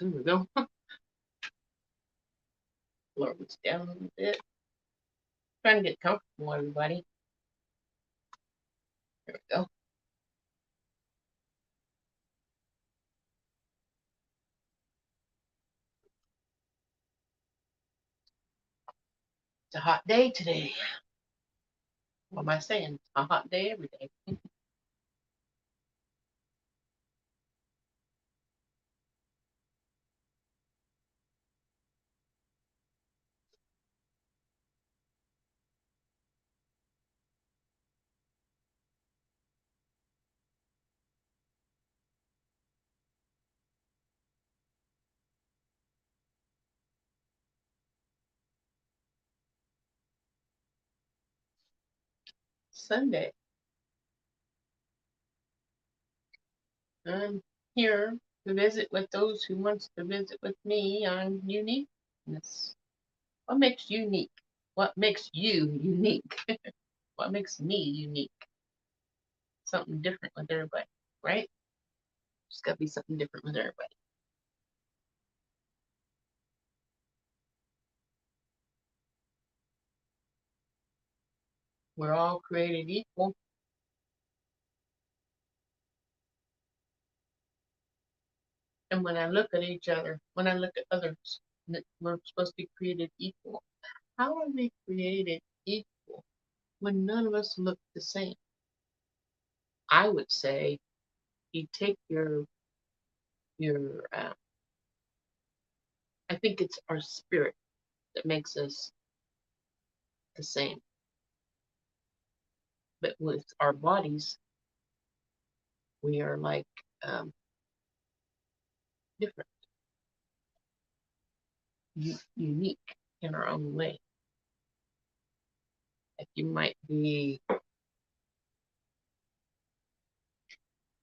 Here we go. Lower this down a little bit. Trying to get comfortable, everybody. There we go. It's a hot day today. What am I saying? It's a hot day every day. Sunday. I'm here to visit with those who wants to visit with me on uniqueness. What makes you unique? What makes you unique? What makes me unique? Something different with everybody, right? There's got to be something different with everybody. We're all created equal. And when I look at each other, when I look at others, we're supposed to be created equal. How are we created equal when none of us look the same? I would say you take your I think it's our spirit that makes us the same. But with our bodies, we are like different, unique in our own way. Like you might be,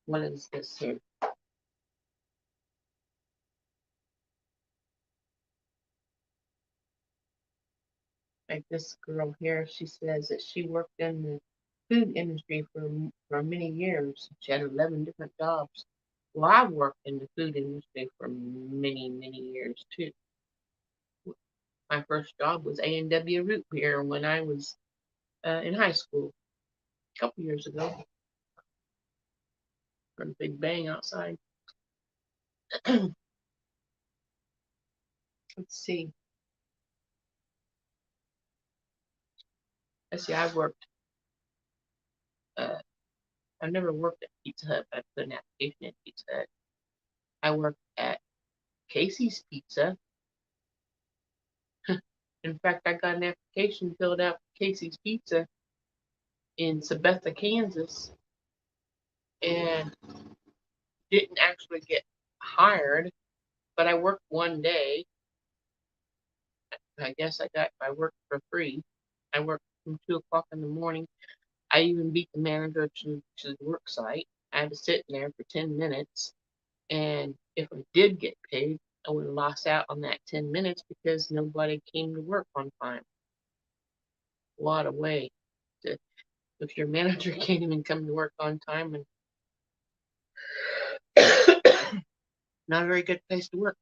what is this here? Like this girl here, she says that she worked in the food industry for many years. She had 11 different jobs. Well, I've worked in the food industry for many years too. My first job was A&W Root Beer when I was in high school a couple years ago. For a big bang outside. Let's see. Let's see. Uh, I've never worked at Pizza Hut, but I put an application at Pizza Hut. I worked at Casey's Pizza. In fact, I got an application filled out for Casey's Pizza in Sabetha, Kansas, and didn't actually get hired, but I worked one day. I guess I worked for free. I worked from 2 o'clock in the morning. I even beat the manager to the work site. I had to sit in there for 10 minutes. And if I did get paid, I would have lost out on that 10 minutes because nobody came to work on time. What a way to, if your manager can't even come to work on time, and not a very good place to work.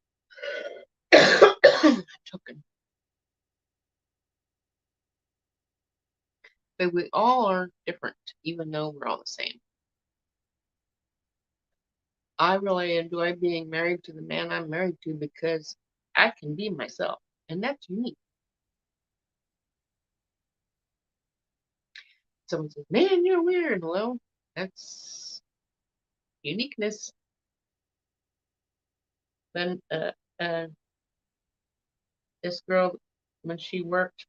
But we all are different, even though we're all the same. I really enjoy being married to the man I'm married to because I can be myself, and that's unique. Someone says, "Man, you're weird." Well, that's uniqueness. Then this girl, when she worked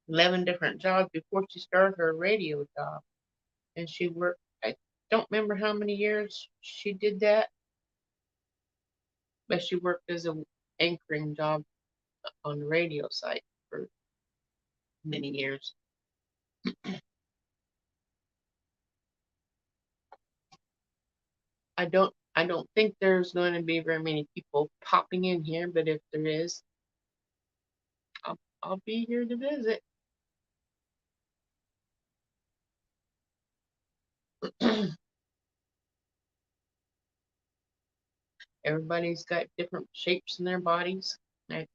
11 different jobs before she started her radio job, and she worked, I don't remember how many years she did that, but she worked as a anchoring job on the radio site for many years. I don't think there's going to be very many people popping in here, but if there is, I'll be here to visit. Everybody's got different shapes in their bodies. I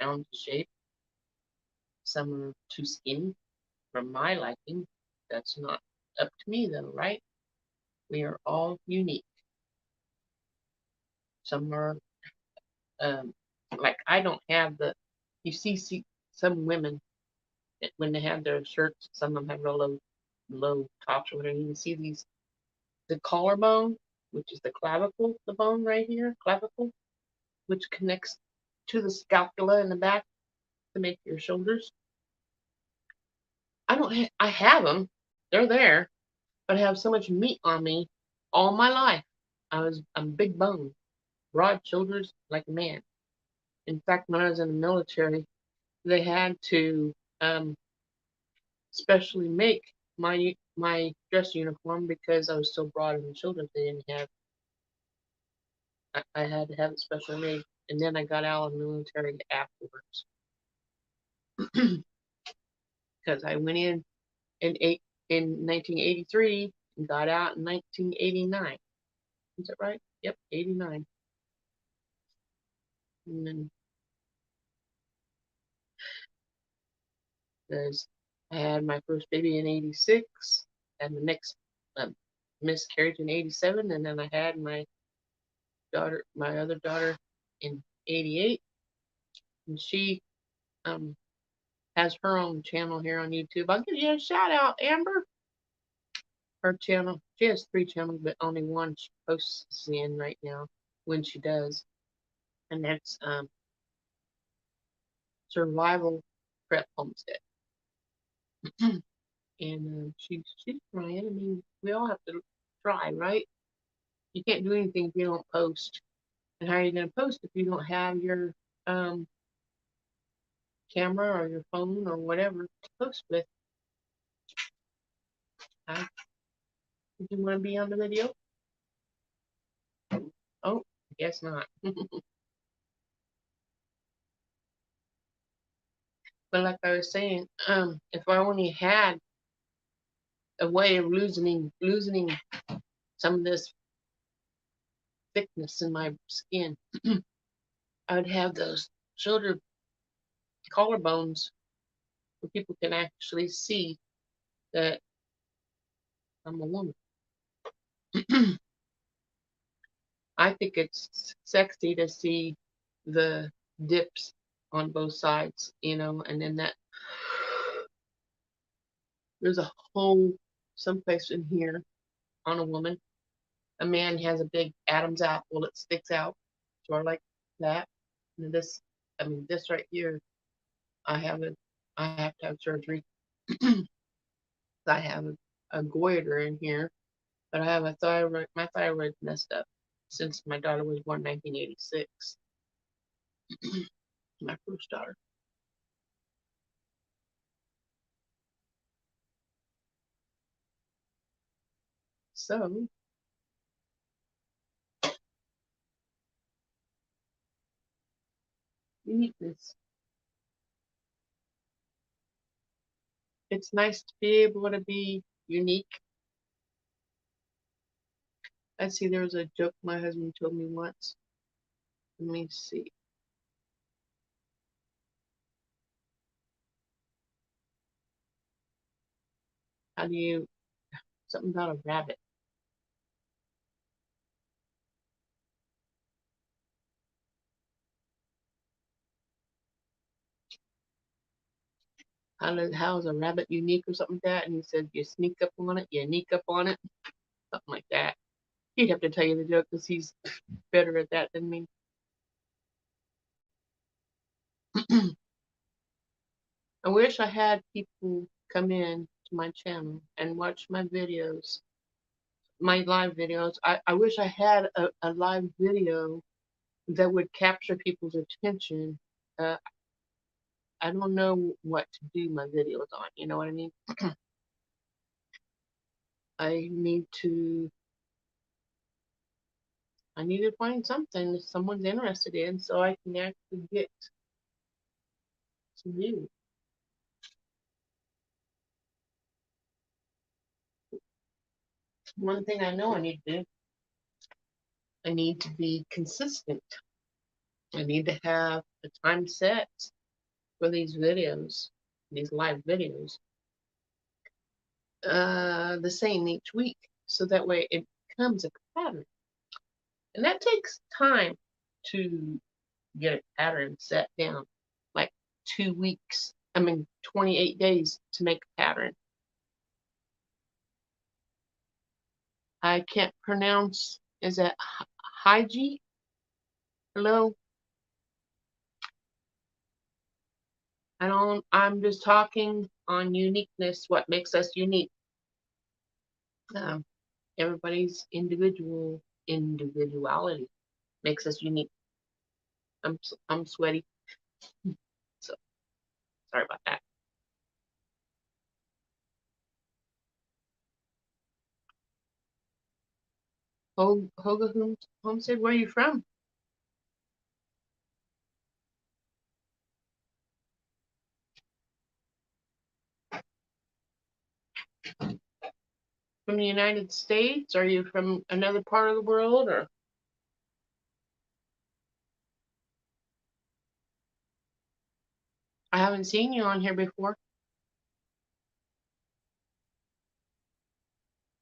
found the shape. Some are too skinny for my liking. That's not up to me though, right? We are all unique. Some are um, like I don't have the. You see some women when they have their shirts, some of them have real low tops or whatever. You can see the collarbone, which is the clavicle, the bone right here, clavicle, which connects to the scapula in the back to make your shoulders. I have them, they're there, but I have so much meat on me all my life. I'm big bone, broad shoulders like a man. In fact, when I was in the military, they had to specially make my dress uniform because I was so broad in the shoulders. They didn't have. I had to have it specially made, and then I got out of the military afterwards because I went in 1983 and got out in 1989. Is that right? Yep, 89. And then there's I had my first baby in 86, and the next um, miscarriage in 87, and then I had my other daughter in 88, and she um has her own channel here on YouTube. I'll give you a shout out, Amber. Her channel, she has 3 channels, but only one she posts in right now when she does, and that's Survival Prep Homestead. And she's trying. I mean, we all have to try, right? You can't do anything if you don't post. And how are you going to post if you don't have your um, camera or your phone or whatever to post with? Did you want to be on the video? Oh, I guess not. But like I was saying, if I only had a way of loosening some of this thickness in my skin, I would have those shoulder collarbones where people can actually see that I'm a woman. I think it's sexy to see the dips on both sides, and then there's a hole someplace in here on a woman. A man has a big Adam's apple that sticks out, sort of like that. And this right here, I have it. I have to have surgery. I have a goiter in here, but I have a thyroid. My thyroid's messed up since my daughter was born in 1986. My first daughter. So uniqueness. It's nice to be able to be unique. I see there was a joke my husband told me once. Let me see. How do you something about a rabbit? How is a rabbit unique or something like that? And he said you sneak up on it, you sneak up on it, something like that. He'd have to tell you the joke because he's better at that than me. I wish I had people come in to my channel and watch my videos, my live videos. I wish I had a live video that would capture people's attention. Uh, I don't know what to do my videos on, you know what I mean? I need to I need to find something that someone's interested in so I can actually get some views. One thing I know I need to do, I need to be consistent. I need to have a time set for these videos, these live videos, the same each week, so that way it becomes a pattern. And that takes time to get a pattern set down, like 2 weeks, 28 days to make a pattern. I can't pronounce, is that Haiji? Hello? I'm just talking on uniqueness, what makes us unique. Um, Everybody's individuality makes us unique. I'm sweaty, so sorry about that. Hoga Homestead, where are you from? From the United States? Are you from another part of the world, or? I haven't seen you on here before.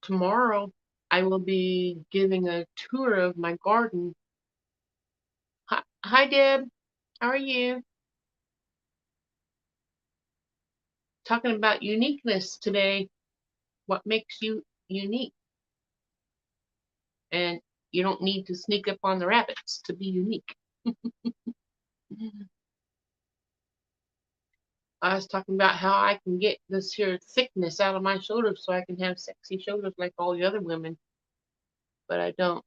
Tomorrow, I will be giving a tour of my garden. Hi, Deb. How are you? Talking about uniqueness today. What makes you unique? And you don't need to sneak up on the rabbits to be unique. I was talking about how I can get this here thickness out of my shoulders so I can have sexy shoulders like all the other women, but I don't.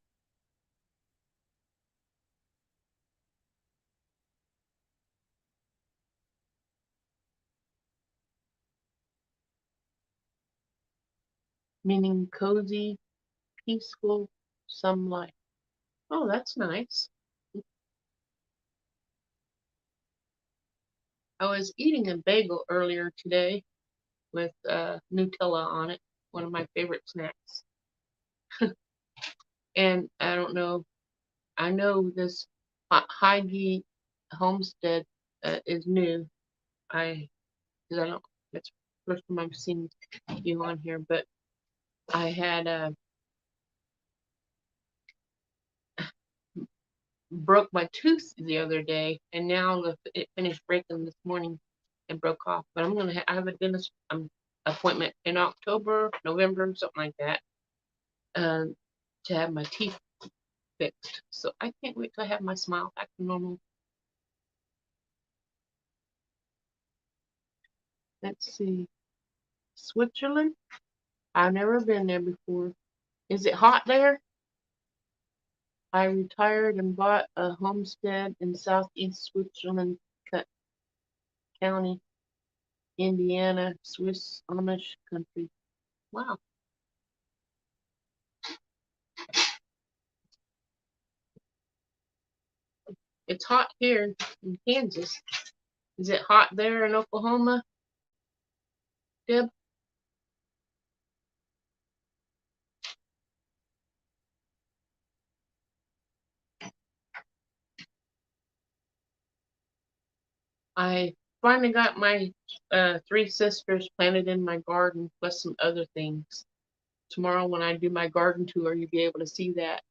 Meaning cozy, peaceful, some life. Oh, that's nice. I was eating a bagel earlier today with Nutella on it, one of my favorite snacks. And I don't know, I know this Heidi Homestead is new. Because I don't, that's the first time I've seen you on here, but I had broke my tooth the other day, and now it finished breaking this morning and broke off. But I have a dentist appointment in October, November, something like that, um, to have my teeth fixed. So I can't wait till I have my smile back to normal. Let's see, Switzerland. I've never been there before. Is it hot there? I retired and bought a homestead in southeast Switzerland County, Indiana, Swiss Amish country. Wow, it's hot here in Kansas. Is it hot there in Oklahoma, Deb? I finally got my 3 sisters planted in my garden, plus some other things. Tomorrow, when I do my garden tour, you'll be able to see that.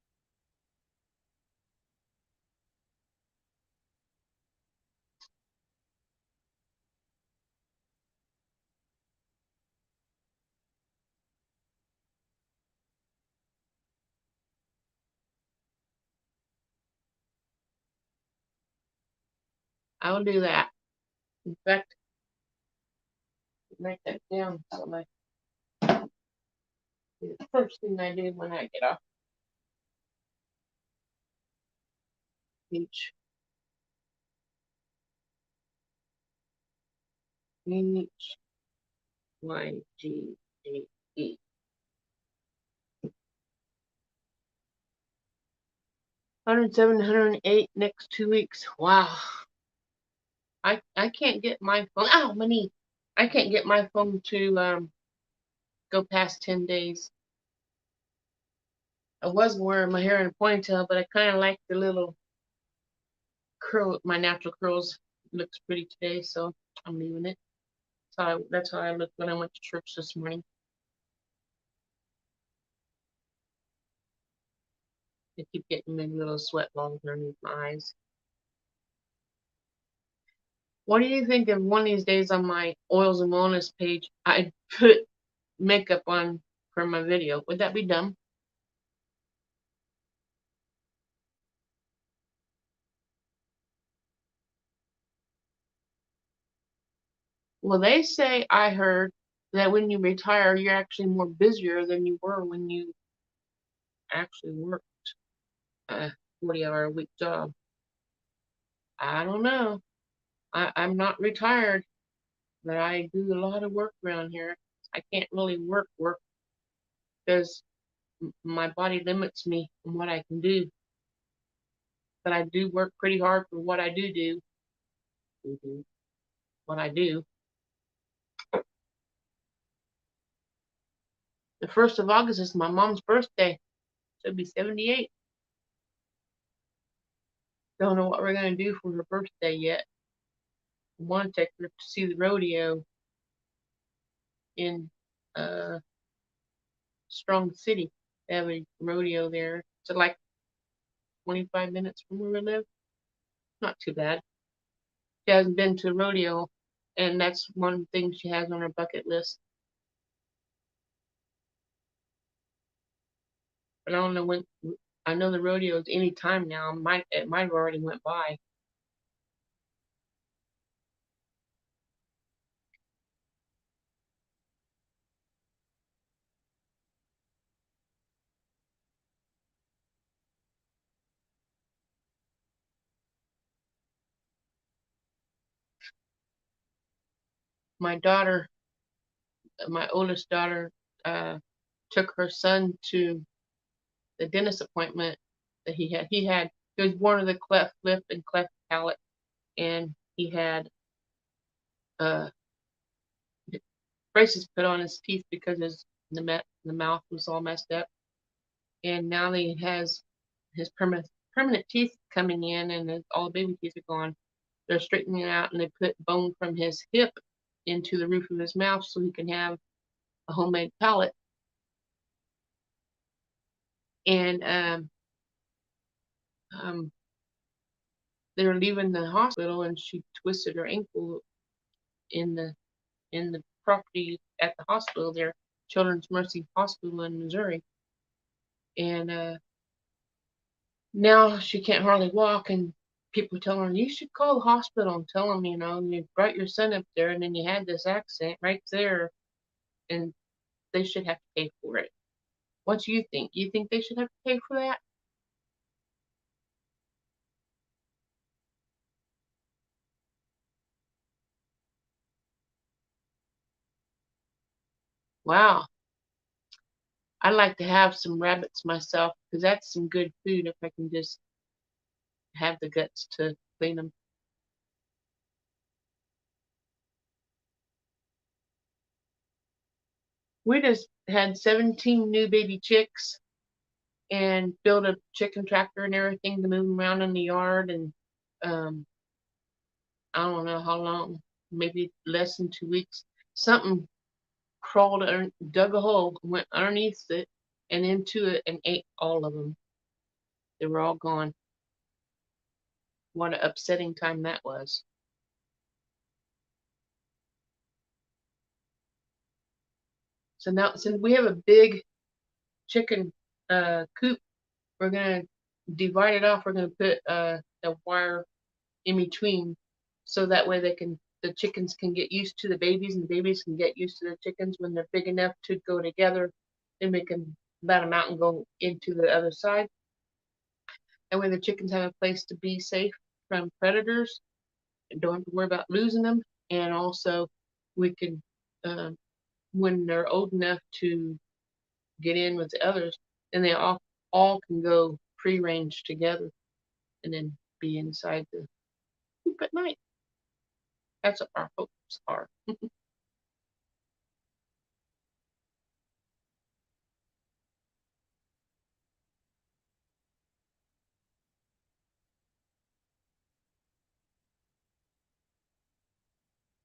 I'll do that. In fact, write that down. So the first thing I do when I get off the beach. HYGGE. 107, 108 next 2 weeks. Wow. I can't get my phone. Ow, my knee. I can't get my phone to go past 10 days. I was wearing my hair in a ponytail, but I kind of like the little curl. My natural curls looks pretty today, so I'm leaving it. That's how I looked when I went to church this morning. I keep getting maybe a little sweat balls underneath my eyes. What do you think if one of these days on my oils and wellness page I put makeup on for my video? Would that be dumb? Well, they say I heard that when you retire, you're actually more busier than you were when you actually worked a 40-hour-a-week job. I don't know. I'm not retired, but I do a lot of work around here. I can't really work because my body limits me on what I can do. But I do work pretty hard for what I do. What I do. The 1st of August is my mom's birthday. She'll be 78. Don't know what we're gonna do for her birthday yet. I want to take her to see the rodeo in uh Strong City. They have a rodeo there. It's like 25 minutes from where we live. Not too bad. She hasn't been to a rodeo, and that's one thing she has on her bucket list. But I don't know when. I know the rodeo is any time now. It might have already went by. My daughter, my oldest daughter, took her son to the dentist appointment that he had. He was born with a cleft lip and cleft palate, and he had uh, braces put on his teeth because the mouth was all messed up, and now he has his permanent teeth coming in, and all the baby teeth are gone. They're straightening it out, and they put bone from his hip into the roof of his mouth so he can have a homemade palate. And um, they were leaving the hospital, and she twisted her ankle in the property at the hospital there, Children's Mercy Hospital in Missouri. And now she can't hardly walk, and people tell her, you should call the hospital and tell them, you brought your son up there, and then you had this accident right there, and they should have to pay for it. What do you think? You think they should have to pay for that? Wow. I'd like to have some rabbits myself because that's some good food if I can just have the guts to clean them. We just had 17 new baby chicks and built a chicken tractor and everything to move them around in the yard. And um, I don't know how long, maybe less than 2 weeks. Something crawled, dug a hole, went underneath it and into it and ate all of them. They were all gone. What an upsetting time that was. So now, since we have a big chicken coop, we're gonna divide it off. We're gonna put a wire in between, so that way the chickens can get used to the babies, and the babies can get used to the chickens. When they're big enough to go together, then we can let them out and go into the other side. That way the chickens have a place to be safe from predators and don't have to worry about losing them. And also, we can, um, when they're old enough to get in with the others, then they all can go free range together and then be inside the coop at night. That's what our hopes are.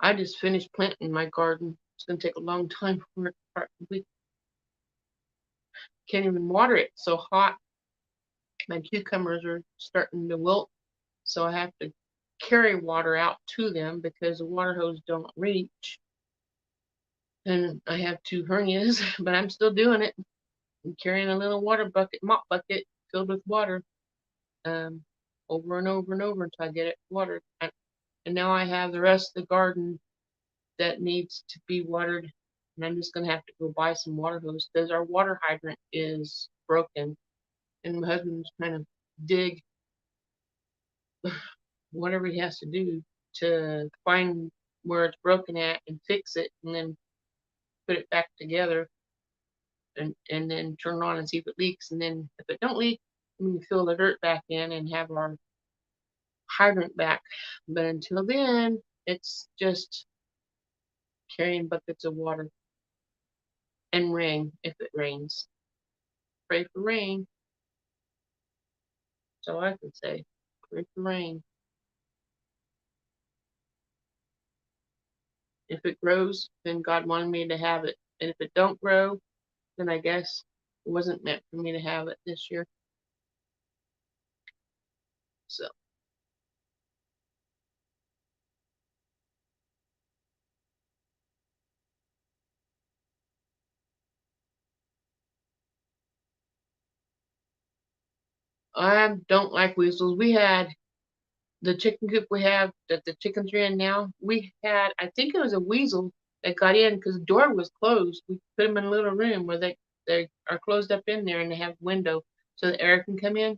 I just finished planting my garden. It's gonna take a long time for it. We can't even water it. It's so hot. My cucumbers are starting to wilt, so I have to carry water out to them because the water hose don't reach. And I have 2 hernias, but I'm still doing it. I'm carrying a little water bucket, mop bucket filled with water, um, over and over and over until I get it watered. And now I have the rest of the garden that needs to be watered, and I'm just gonna have to go buy some water hose because our water hydrant is broken, and my husband's trying to dig whatever he has to do to find where it's broken at and fix it, and then put it back together, and then turn it on and see if it leaks, and then if it don't leak, we can fill the dirt back in and have our hydrant back. But until then, it's just carrying buckets of water and rain if it rains. Pray for rain. That's all I can say. Pray for rain. If it grows, then God wanted me to have it. And if it don't grow, then I guess it wasn't meant for me to have it this year. So I don't like weasels. We had the chicken coop we have that the chickens are in now. We had, I think it was a weasel that got in because the door was closed. We put them in a little room where they are closed up in there and they have a window so the air can come in.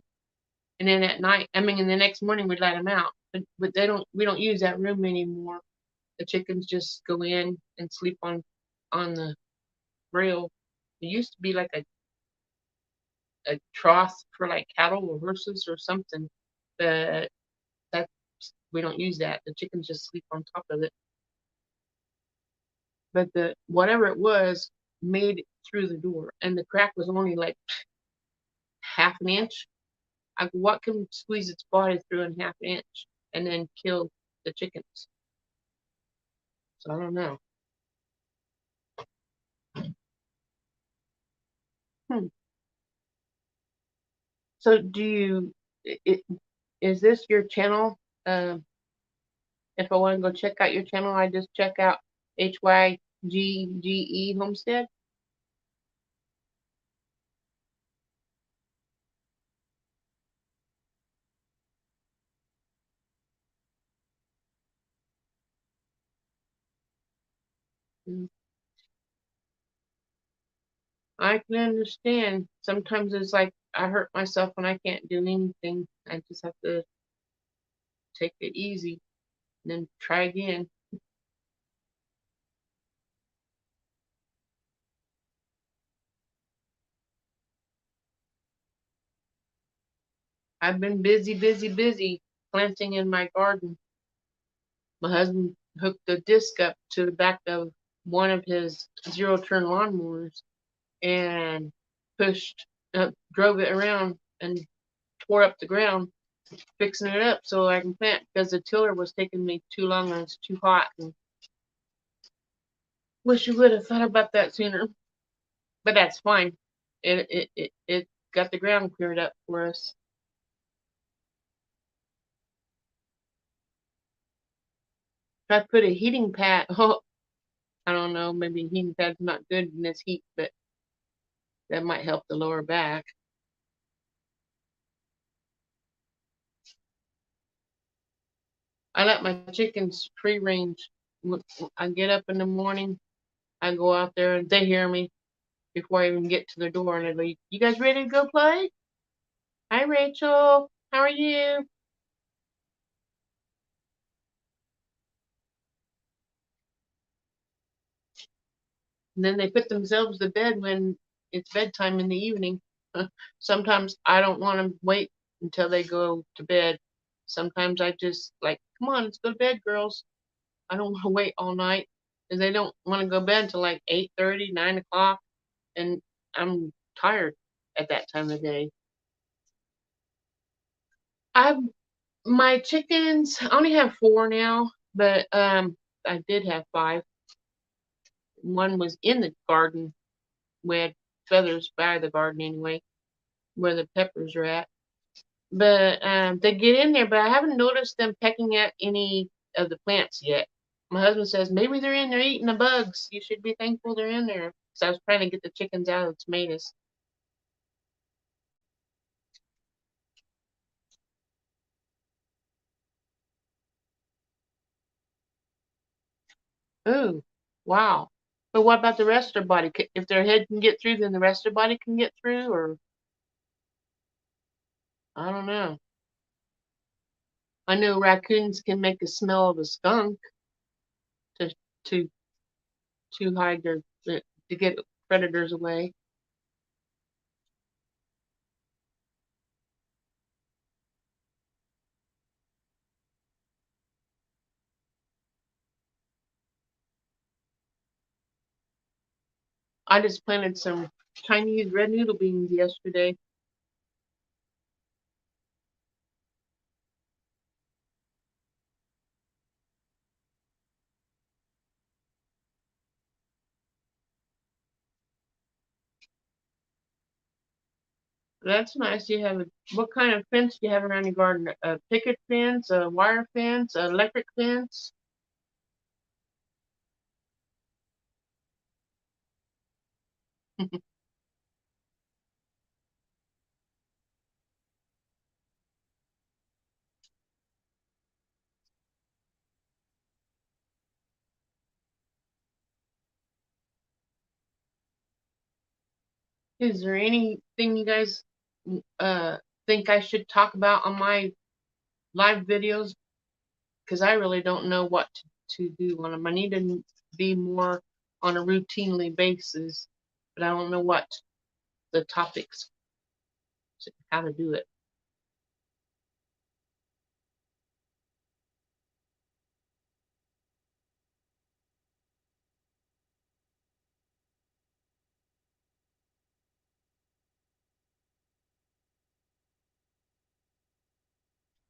And then at night, I mean, in the next morning we'd let them out. But we don't use that room anymore. The chickens just go in and sleep on the rail. It used to be like a trough for like cattle or horses or something, but that we don't use that. The chickens just sleep on top of it. But the whatever it was made it through the door, and the crack was only like half an inch. What can squeeze its body through in half an inch and then kill the chickens? So I don't know. Hmm. So do you? Is this your channel? If I want to go check out your channel, I just check out HYGGE Homestead. Mm. I can understand. Sometimes it's like I hurt myself when I can't do anything. I just have to take it easy and then try again. I've been busy, busy, busy planting in my garden. My husband hooked a disc up to the back of one of his zero-turn lawnmowers and drove it around and tore up the ground, fixing it up so I can plant because the tiller was taking me too long and it's too hot. And wish you would have thought about that sooner, but that's fine. It got the ground cleared up for us. If I put a heating pad, oh, I don't know, maybe a heating pad's not good in this heat, but that might help the lower back. I let my chickens free range. I get up in the morning, I go out there, and they hear me before I even get to the door, and they're like, "You guys ready to go play? Hi, Rachel. How are you?" And then they put themselves to bed when it's bedtime in the evening. Sometimes I don't want to wait until they go to bed. Sometimes I just like, come on, let's go to bed, girls. I don't want to wait all night because they don't want to go to bed until like 8:30, 9 o'clock, and I'm tired at that time of day. I've my chickens. I only have 4 now, but I did have 5. One was in the garden. We had feathers by the garden anyway, where the peppers are at. But they get in there, but I haven't noticed them pecking at any of the plants yet. My husband says maybe they're in there eating the bugs. You should be thankful they're in there. So I was trying to get the chickens out of the tomatoes. Ooh, wow. But what about the rest of their body? If their head can get through, then the rest of their body can get through, or I don't know. I know raccoons can make the smell of a skunk to to to hide to get predators away. I just planted some Chinese red noodle beans yesterday. That's nice. You have what kind of fence do you have around your garden? A picket fence, a wire fence, an electric fence? Is there anything you guys uh think I should talk about on my live videos? Because I really don't know what to do on them. I need to be more on a routinely basis, but I don't know what the topics, how to do it.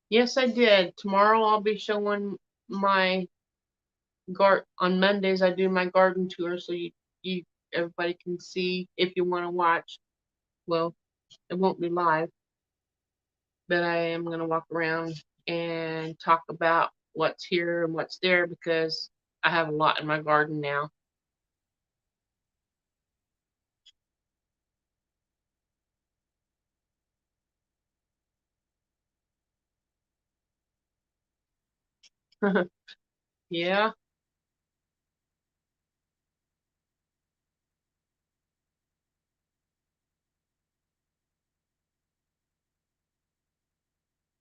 Yes, I did. Tomorrow I'll be showing my on Mondays. I do my garden tour, so you everybody can see if you want to watch. Well, it won't be live, but I am going to walk around and talk about what's here and what's there because I have a lot in my garden now. Yeah,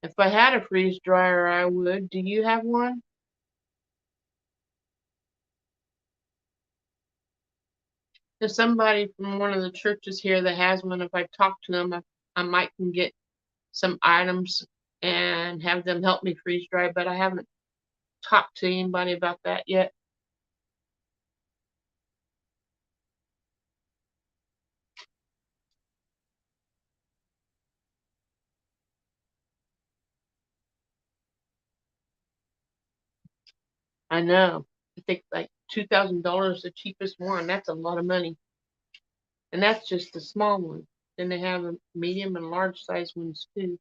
if I had a freeze dryer, I would. Do you have one? There's somebody from one of the churches here that has one. If I talk to them, I might can get some items and have them help me freeze dry, but I haven't talked to anybody about that yet. I know. I think like $2,000 the cheapest one. That's a lot of money. And that's just the small one. Then they have a medium and large size ones too.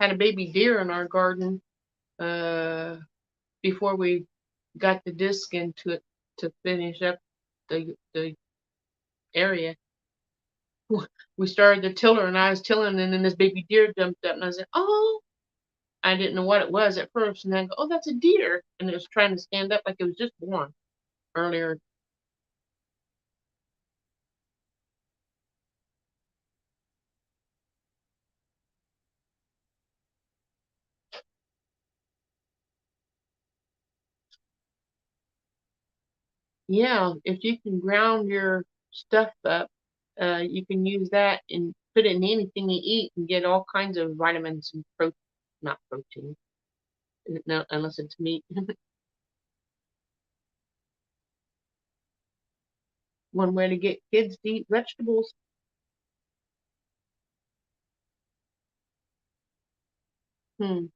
Had a baby deer in our garden uh, before we got the disc into it to finish up the area. We started the tiller and I was tilling and then this baby deer jumped up and I said, "Oh," I didn't know what it was at first, and then I go, "Oh, that's a deer," and it was trying to stand up like it was just born earlier. Yeah, if you can ground your stuff up, you can use that and put it in anything you eat and get all kinds of vitamins and not protein, no, unless it's meat. One way to get kids to eat vegetables. Hmm.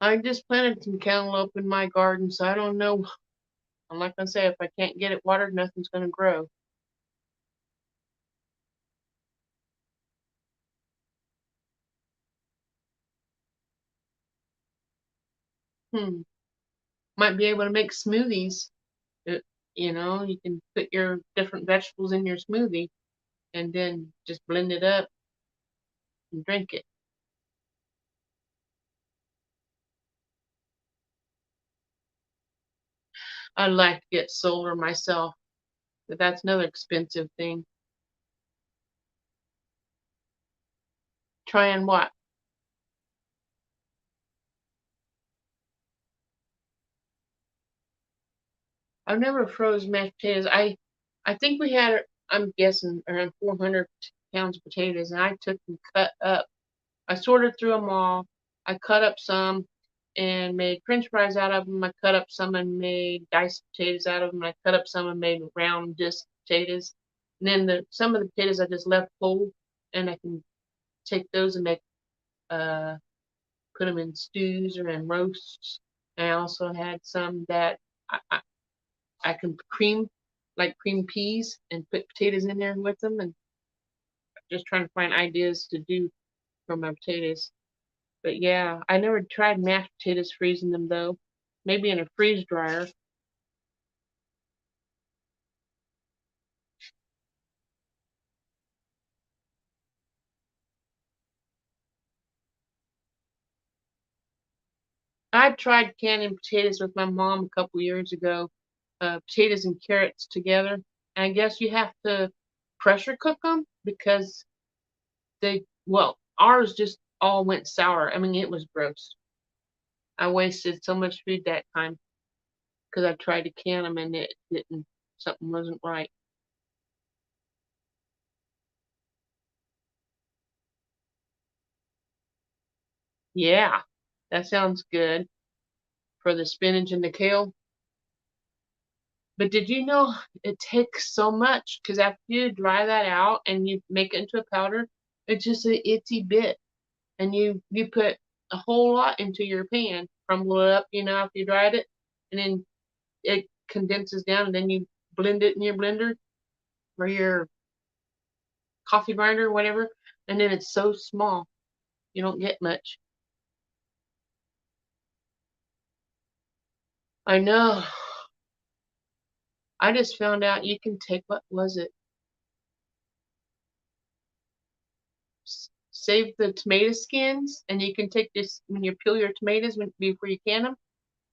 I just planted some cantaloupe in my garden, so I don't know. I'm not gonna say if I can't get it watered, nothing's gonna grow. Hmm. Might be able to make smoothies. Uh, You know, you can put your different vegetables in your smoothie and then just blend it up and drink it. I'd like to get solar myself, but that's another expensive thing. Try and what? I've never froze mashed potatoes. I think we had, I'm guessing, around 400 pounds of potatoes, and I took them cut up. I sorted through them all. I cut up some and made French fries out of them. I cut up some and made diced potatoes out of them. I cut up some and made round disc potatoes. And then some of the potatoes I just left whole, and I can take those and make uh put them in stews or in roasts. And I also had some that I can cream, like cream peas, and put potatoes in there with them, and just trying to find ideas to do for my potatoes. But yeah, I never tried mashed potatoes freezing them though. Maybe in a freeze dryer. I tried canning potatoes with my mom a couple years ago, potatoes and carrots together. And I guess you have to pressure cook them because well, ours just all went sour. I mean, it was gross. I wasted so much food that time because I tried to can them and it didn't, something wasn't right. Yeah, that sounds good for the spinach and the kale. But did you know it takes so much? Because after you dry that out and you make it into a powder, it's just a itsy bit. And you put a whole lot into your pan, crumble it up, after you dried it, and then it condenses down, and then you blend it in your blender or your coffee grinder or whatever, and then it's so small, you don't get much. I know. I just found out you can take, what was it? Save the tomato skins, and you can take this when you peel your tomatoes before you can them.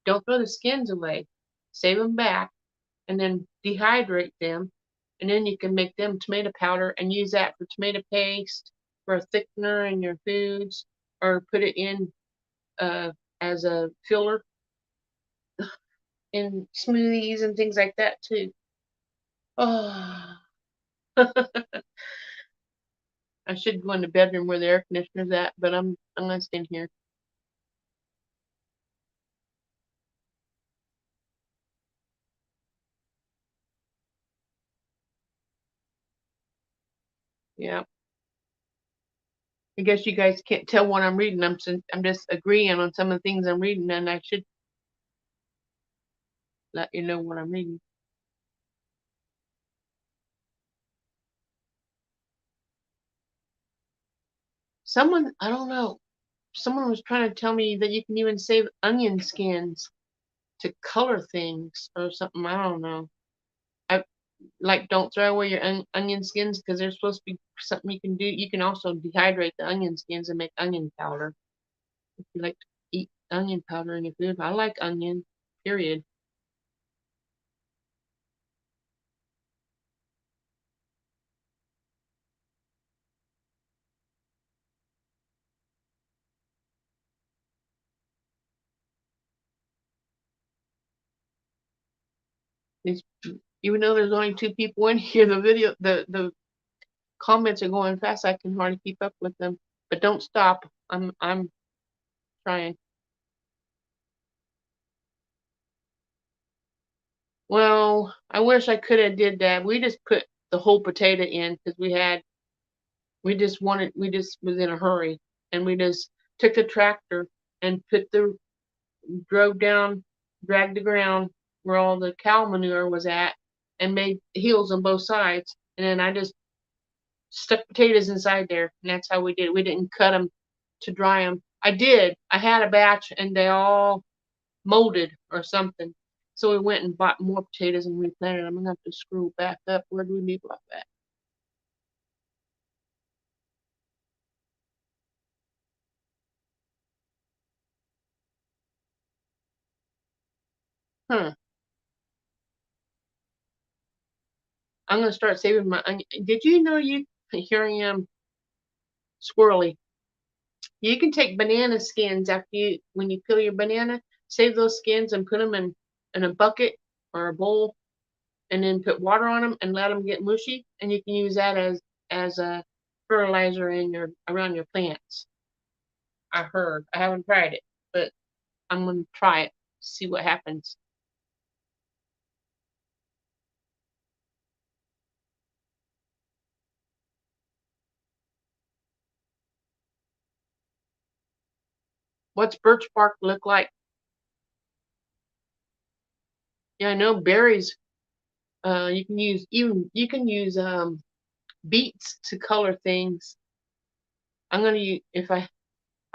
Don't throw the skins away. Save them back, and then dehydrate them, and then you can make them tomato powder and use that for tomato paste, for a thickener in your foods, or put it in uh, as a filler in smoothies and things like that too. Oh, I should go in the bedroom where the air conditioner's at, but I'm gonna stay in here. Yeah. I guess you guys can't tell what I'm reading. I'm just agreeing on some of the things I'm reading, and I should let you know what I'm reading. Someone, I don't know, someone was trying to tell me that you can even save onion skins to color things or something. I don't know. I like don't throw away your onion skins because they're supposed to be something you can do. You can also dehydrate the onion skins and make onion powder if you like to eat onion powder in your food. I like onion, period. It's, even though there's only two people in here, the comments are going fast. I can hardly keep up with them. But don't stop. I'm trying. Well, I wish I could have did that. We just put the whole potato in because we just was in a hurry, and we just took the tractor and drove down, dragged the ground where all the cow manure was at, and made hills on both sides. And then I just stuck potatoes inside there, and that's how we did it. We didn't cut them to dry them. I did. I had a batch, and they all molded or something. So we went and bought more potatoes and replanted them. I'm gonna have to screw back up. Where do we leave off at? Huh. I'm gonna start saving my onion. Did you know you here I am squirrely. You can take banana skins after you when you peel your banana, save those skins and put them in a bucket or a bowl, and then put water on them and let them get mushy, and you can use that as a fertilizer in your around your plants. I heard. I haven't tried it, but I'm gonna try it. See what happens. What's birch bark look like? Yeah, I know berries. You can use beets to color things. I'm gonna use if I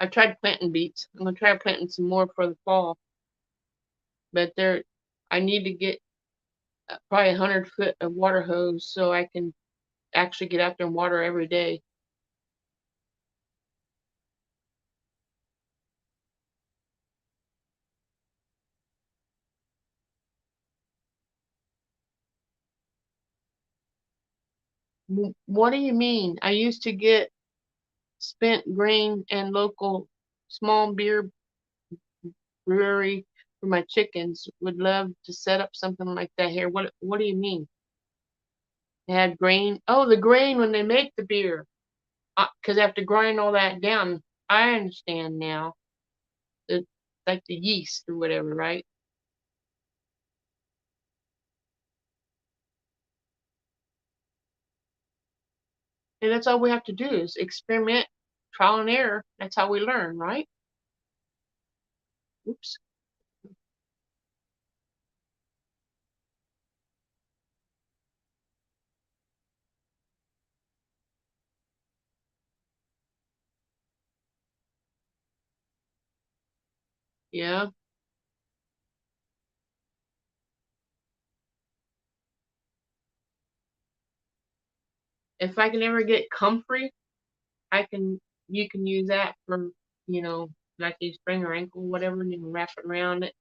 tried planting beets. I'm gonna try planting some more for the fall. But I need to get probably 100 foot of water hose so I can actually get out there and water every day. What do you mean? I used to get spent grain and local small beer brewery for my chickens. Would love to set up something like that here. What do you mean? They had grain. Oh, the grain when they make the beer. Because they have to grind all that down. I understand now. The like the yeast or whatever, right? And that's all we have to do is experiment, trial and error. That's how we learn, right? Oops. Yeah. If I can ever get comfrey, I can. You can use that for like a spring or ankle, whatever, and you can wrap it around it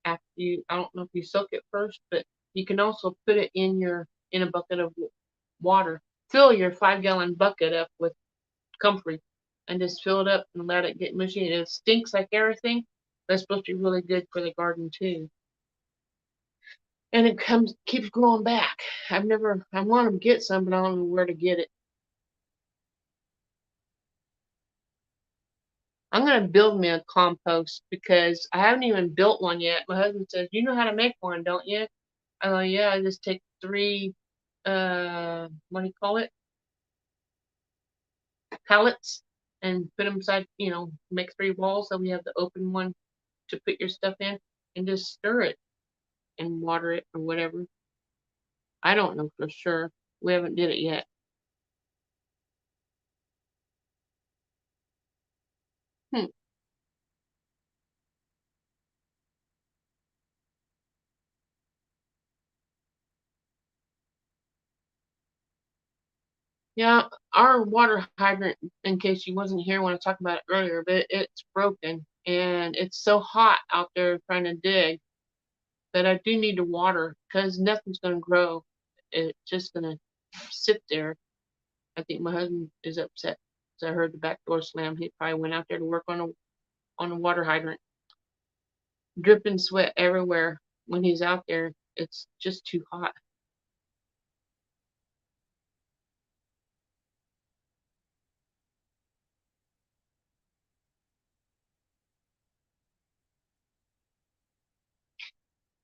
after you. I don't know if you soak it first, but you can also put it in a bucket of water. Fill your 5 gallon bucket up with comfrey and just fill it up and let it get mushy. And it stinks like everything. That's supposed to be really good for the garden too. And it keeps growing back. I want to get some, but I don't know where to get it. I'm gonna build me a compost because I haven't even built one yet. My husband says, "You know how to make one, don't you?" I go, "Yeah, I just take three, what do you call it? Pellets, and put them inside. Make three walls so we have the open one to put your stuff in, and just stir it and water it or whatever." I don't know for sure. We haven't did it yet. Hmm. Yeah, our water hydrant, in case you wasn't here when I talked about it earlier, but it's broken and it's so hot out there trying to dig that I do need to water because nothing's going to grow. It's just going to sit there. I think my husband is upset because I heard the back door slam. He probably went out there to work on a water hydrant, dripping sweat everywhere when he's out there. It's just too hot.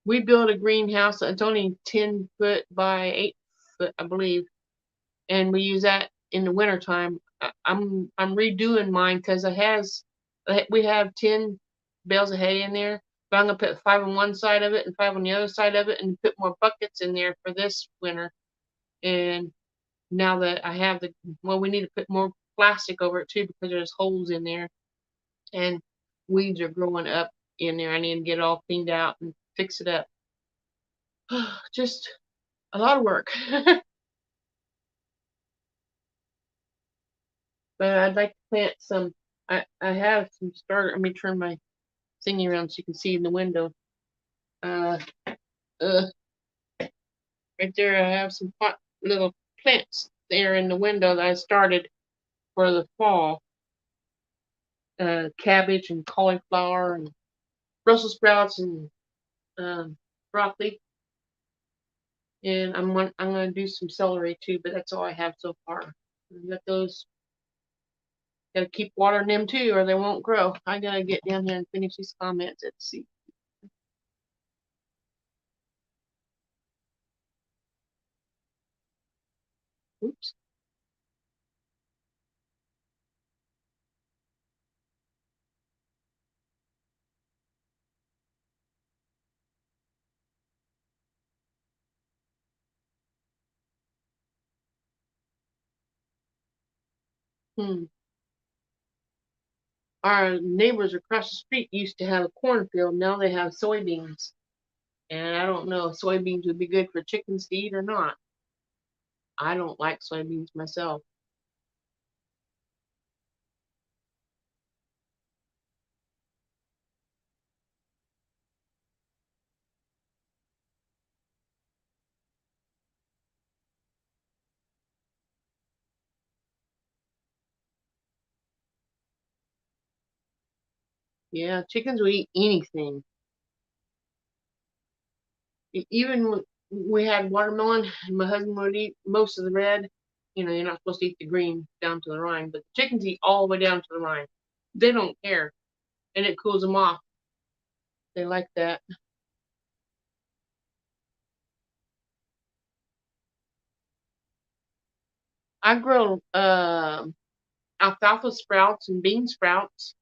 we built a greenhouse. It's only 10 foot by 8 foot, I believe, and we use that in the wintertime. I'm redoing mine because we have 10 bales of hay in there, but I'm gonna put 5 on one side of it and 5 on the other side of it, and put more buckets in there for this winter. And now that I have we need to put more plastic over it too because there's holes in there and weeds are growing up in there. I need to get it all cleaned out and fix it up. Just a lot of work. But I'd like to plant some. I have some starter. Let me turn my thingy around so you can see in the window. Uh, uh, right there, I have some little plants there in the window that I started for the fall. Cabbage and cauliflower and Brussels sprouts and broccoli. And I'm gonna do some celery too, but that's all I have so far. Let those. Gotta keep watering them too, or they won't grow. I gotta get down here and finish these comments. Let's see. Oops. Hmm. Our neighbors across the street used to have a cornfield. Now they have soybeans. And I don't know if soybeans would be good for chickens to eat or not. I don't like soybeans myself. Yeah, chickens will eat anything. Even when we had watermelon, my husband would eat most of the red. You know, you're not supposed to eat the green down to the rind, but the chickens eat all the way down to the rind. They don't care, and it cools them off. They like that. I grow alfalfa sprouts and bean sprouts.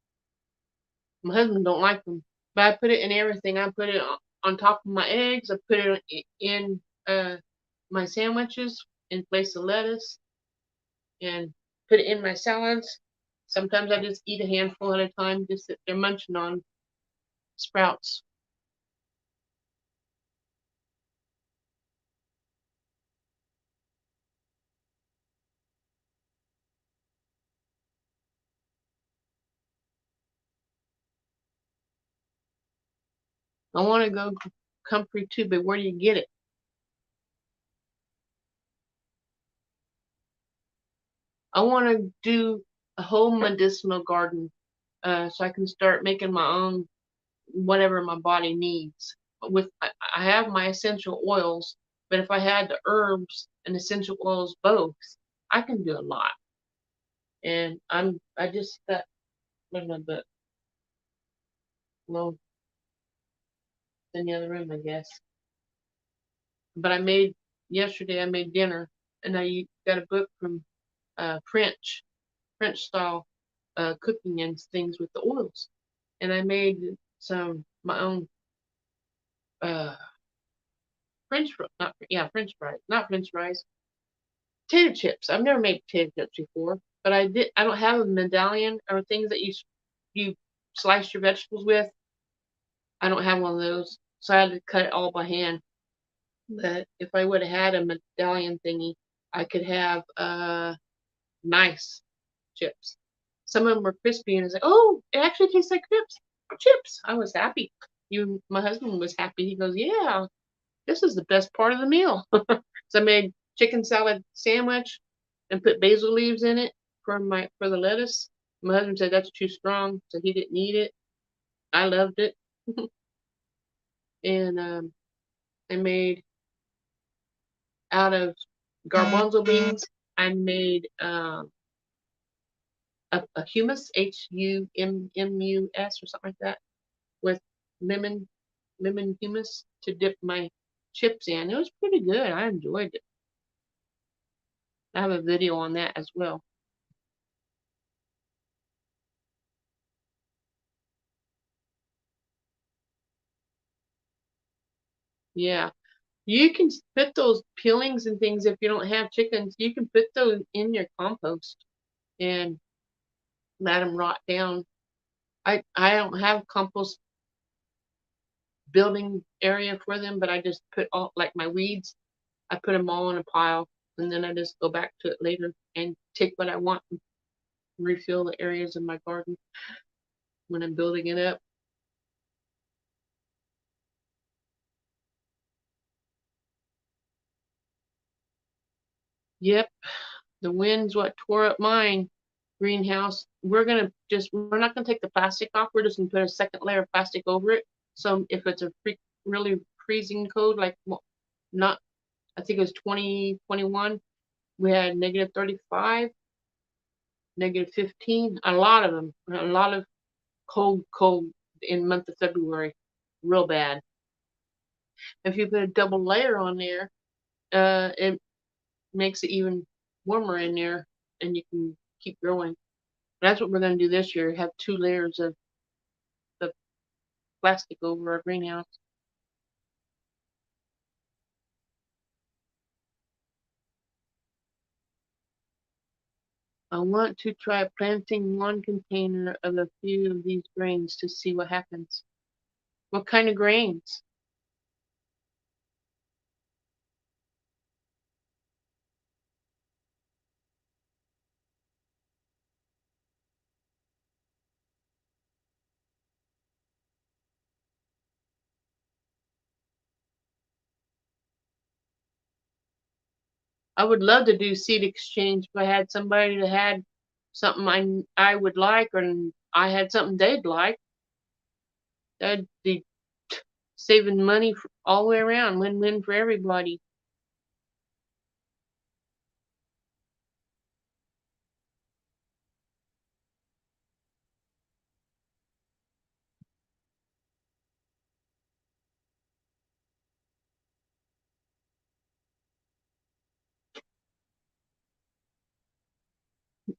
My husband don't like them, but I put it in everything. I put it on top of my eggs. I put it in my sandwiches in place of lettuce, and put it in my salads. Sometimes I just eat a handful at a time, just sit there munching on sprouts. I want to go comfrey too, but where do you get it? I want to do a home medicinal garden, so I can start making my own whatever my body needs. I have my essential oils, but if I had the herbs and essential oils both, I can do a lot. And I just got in my book. Well, in the other room, I guess. But yesterday I made dinner, and I got a book from French style cooking and things with the oils, and I made some my own uh French fries, not French fries, potato chips. I've never made potato chips before, but I don't have a medallion or things that you slice your vegetables with. I don't have one of those, so I had to cut it all by hand. But if I would have had a medallion thingy, I could have nice chips. Some of them were crispy, and it's like, oh, it actually tastes like chips. Chips. I was happy. My husband was happy. He goes, yeah, this is the best part of the meal. So I made chicken salad sandwich and put basil leaves in it for the lettuce. My husband said that's too strong, so he didn't eat it. I loved it. And I made out of garbanzo beans. I made a hummus, HUMMUS or something like that, with lemon hummus. to dip my chips in. It was pretty good. I enjoyed it. I have a video on that as well. Yeah. You can put those peelings and things if you don't have chickens. You can put those in your compost and let them rot down. I don't have compost building area for them, but I just put all like my weeds. I put them all in a pile, and then I just go back to it later and take what I want and refill the areas of my garden when I'm building it up. Yep, the wind's what tore up mine greenhouse. We're not gonna take the plastic off. We're just gonna put a second layer of plastic over it. So if it's a really freezing cold, like not, I think it was 2021, we had -35, -15, a lot of them, a lot of cold in the month of February, real bad. If you put a double layer on there, it makes it even warmer in there, and you can keep growing. That's what we're going to do this year, have 2 layers of the plastic over our greenhouse. I want to try planting 1 container of a few of these grains to see what happens. What kind of grains? I would love to do seed exchange if I had somebody that had something I would like, or I had something they'd like. That'd be saving money all the way around, win-win for everybody.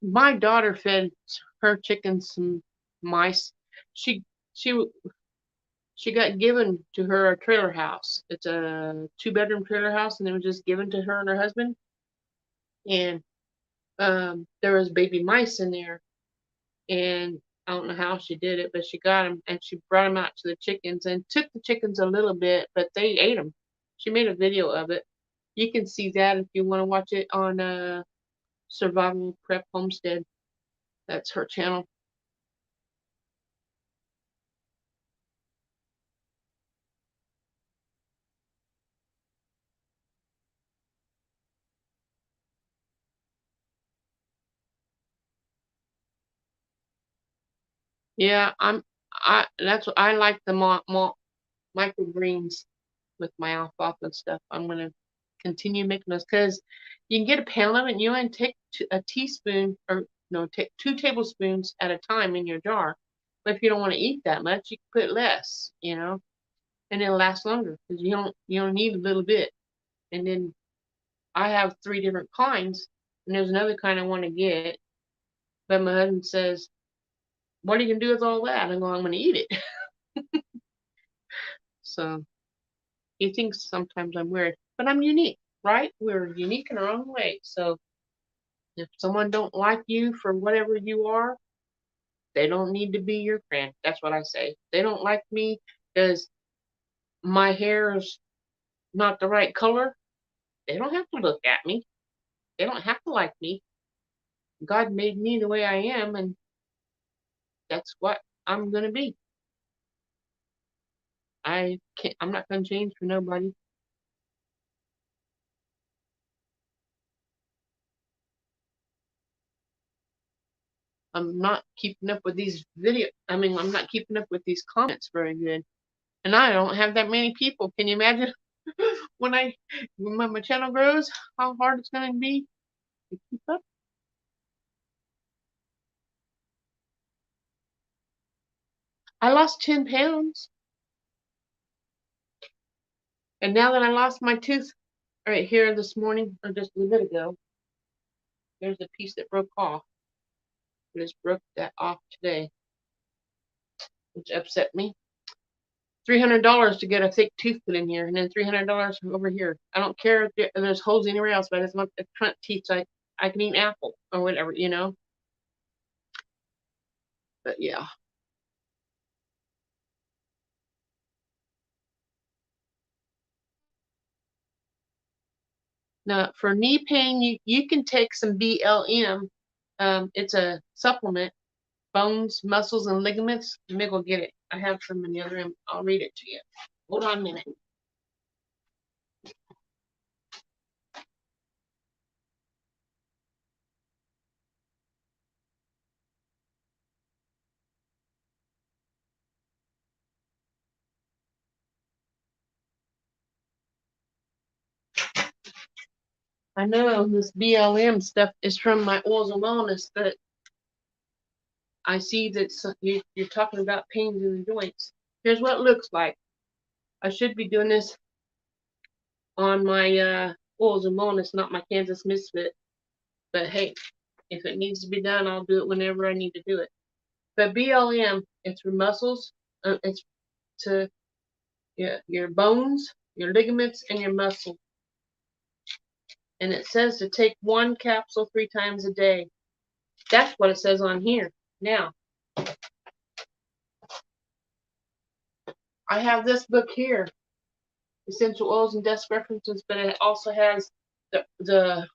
My daughter fed her chickens some mice. She she she got given to her a trailer house. It's a 2-bedroom trailer house, and it was just given to her and her husband. And there was baby mice in there, and I don't know how she did it, but she got them and she brought them out to the chickens and took the chickens a little bit, but they ate them. She made a video of it. You can see that if you want to watch it on Survival Prep Homestead. That's her channel. Yeah, I that's what I like, the microgreens with my alfalfa and stuff. I'm gonna continue making those because you can get a pound of it and you only take a teaspoon, or no, take 2 tablespoons at a time in your jar. But if you don't want to eat that much, you can put less, and it'll last longer because you don't need a little bit. And then I have 3 different kinds, and there's another kind I want to get, but my husband says, "What are you gonna do with all that?" I go, "I'm gonna eat it." So he thinks sometimes I'm weird, but I'm unique, right? We're unique in our own way. So if someone don't like you for whatever you are, they don't need to be your friend. That's what I say. They don't like me because my hair is not the right color. They don't have to look at me. They don't have to like me. God made me the way I am, and that's what I'm gonna be. I'm not gonna change for nobody. I'm not keeping up with these I'm not keeping up with these comments very good. And I don't have that many people. Can you imagine when my channel grows, how hard it's gonna be to keep up? I lost 10 pounds. And now that I lost my tooth right here this morning, or just a little bit ago, there's a piece that broke off. I just broke that off today, which upset me. $300 to get a thick tooth put in here, and then $300 from over here. I don't care if there's holes anywhere else, but it's not the front teeth, so I can eat an apple or whatever, you know. But yeah. Now, for knee pain, you can take some BLM. It's a supplement, bones, muscles, and ligaments. Let me go get it. I have some in the other room. I'll read it to you. Hold on a minute. I know this BLM stuff is from my Oils of Wellness, but I see that you're talking about pains in the joints. Here's what it looks like. I should be doing this on my Oils of Wellness, not my Kansas Misfit. But hey, if it needs to be done, I'll do it whenever I need to do it. But BLM, it's for muscles. It's to your bones, your ligaments, and your muscle. And it says to take 1 capsule 3 times a day. That's what it says on here. Now, I have this book here, Essential Oils and Desk References, but it also has the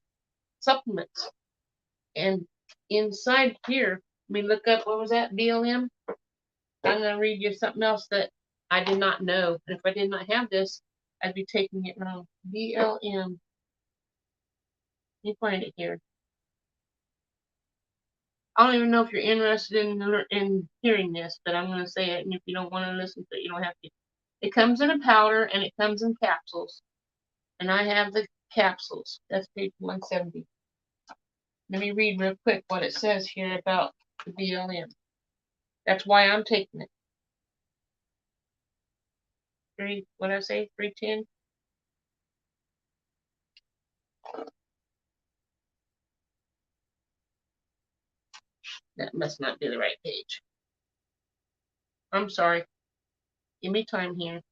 supplements. And inside here, let me look up, what was that, BLM? I'm going to read you something else that I did not know. And if I did not have this, I'd be taking it wrong. BLM. Let me find it here. I don't even know if you're interested in hearing this, but I'm going to say it. And if you don't want to listen to it, you don't have to. It comes in a powder and it comes in capsules. And I have the capsules. That's page 170. Let me read real quick what it says here about the BLM. That's why I'm taking it. What did I say? 310? That must not be the right page. I'm sorry. Give me time here.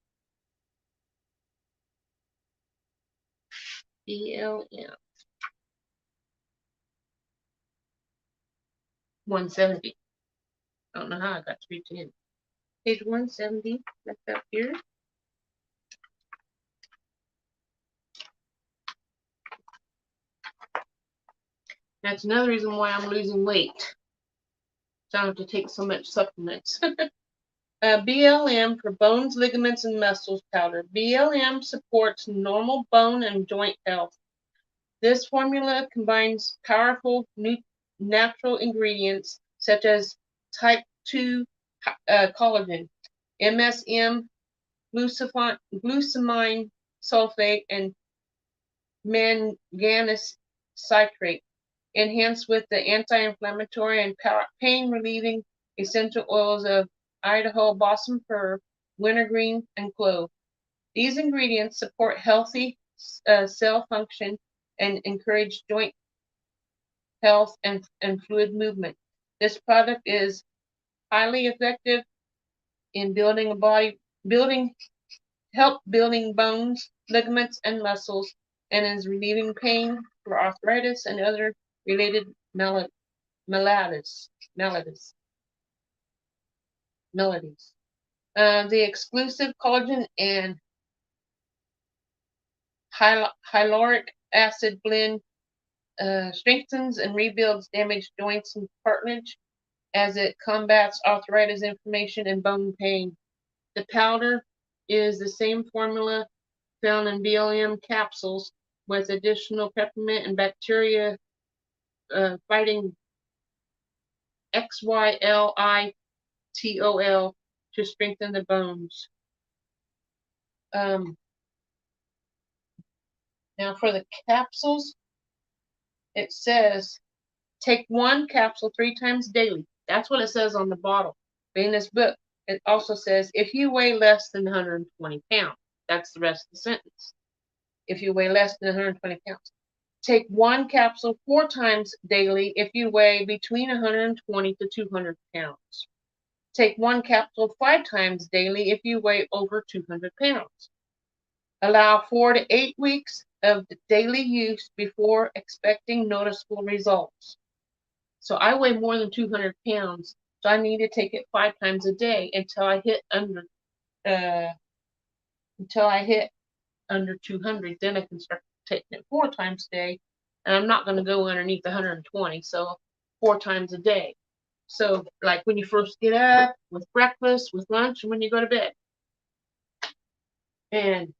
BLM. 170. I don't know how I got 310. Page 170. That's up here. That's another reason why I'm losing weight. So I don't have to take so much supplements. BLM for bones, ligaments, and muscles powder. BLM supports normal bone and joint health. This formula combines powerful natural ingredients such as type 2 collagen, MSM, glucosamine sulfate, and manganese citrate, enhanced with the anti-inflammatory and pain-relieving essential oils of Idaho balsam fir, wintergreen, and clove. These ingredients support healthy cell function and encourage joint health and fluid movement. This product is highly effective in building bones, ligaments, and muscles, and is relieving pain for arthritis and other related maladies. The exclusive collagen and hyaluronic acid blend strengthens and rebuilds damaged joints and cartilage as it combats arthritis, inflammation, and bone pain. The powder is the same formula found in BLM capsules with additional peppermint and bacteria fighting XYLITOL to strengthen the bones. Now for the capsules, it says take 1 capsule 3 times daily. That's what it says on the bottle. But in this book, it also says if you weigh less than 120 pounds. That's the rest of the sentence. If you weigh less than 120 pounds. Take one capsule 4 times daily if you weigh between 120 to 200 pounds. Take one capsule 5 times daily if you weigh over 200 pounds. Allow 4 to 8 weeks of daily use before expecting noticeable results. So I weigh more than 200 pounds, so I need to take it 5 times a day until I hit under 200. Then I can start taking it 4 times a day, and I'm not going to go underneath 120. So 4 times a day. So like when you first get up, with breakfast, with lunch, and when you go to bed. And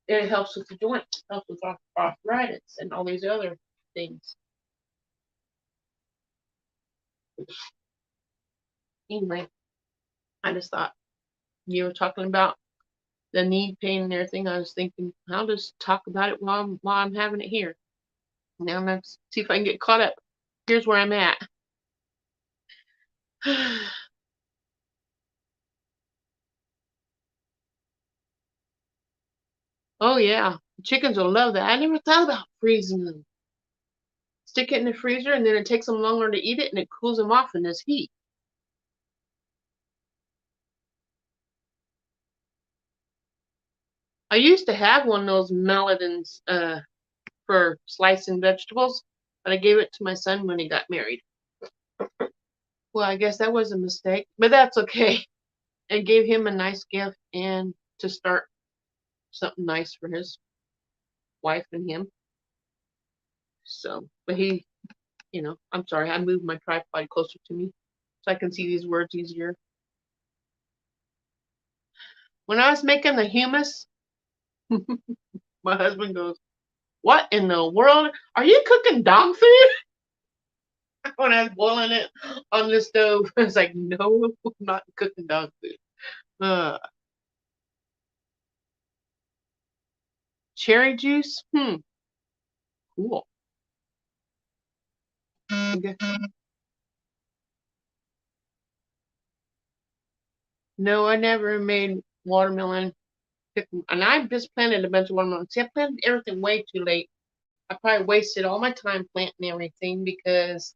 it helps with the joints, helps with arthritis and all these other things. Anyway, I just thought you were talking about the knee pain and everything. I was thinking, I'll just talk about it while I'm having it here. Now let's see if I can get caught up. Here's where I'm at. Oh yeah, chickens will love that. I never thought about freezing them. Stick it in the freezer, and then it takes them longer to eat it, and it cools them off in this heat. I used to have one of those Meladins for slicing vegetables, but I gave it to my son when he got married. Well, I guess that was a mistake, but that's okay. I gave him a nice gift and to start something nice for his wife and him. So, but he, I'm sorry, I moved my tripod closer to me so I can see these words easier. When I was making the hummus, my husband goes, "What in the world? Are you cooking dog food?" When I was boiling it on the stove, I was like, "No, I'm not cooking dog food." Cherry juice? Cool. Okay. No, I never made watermelon. And I just planted a bunch of watermelon. See, I planted everything way too late. I probably wasted all my time planting everything because,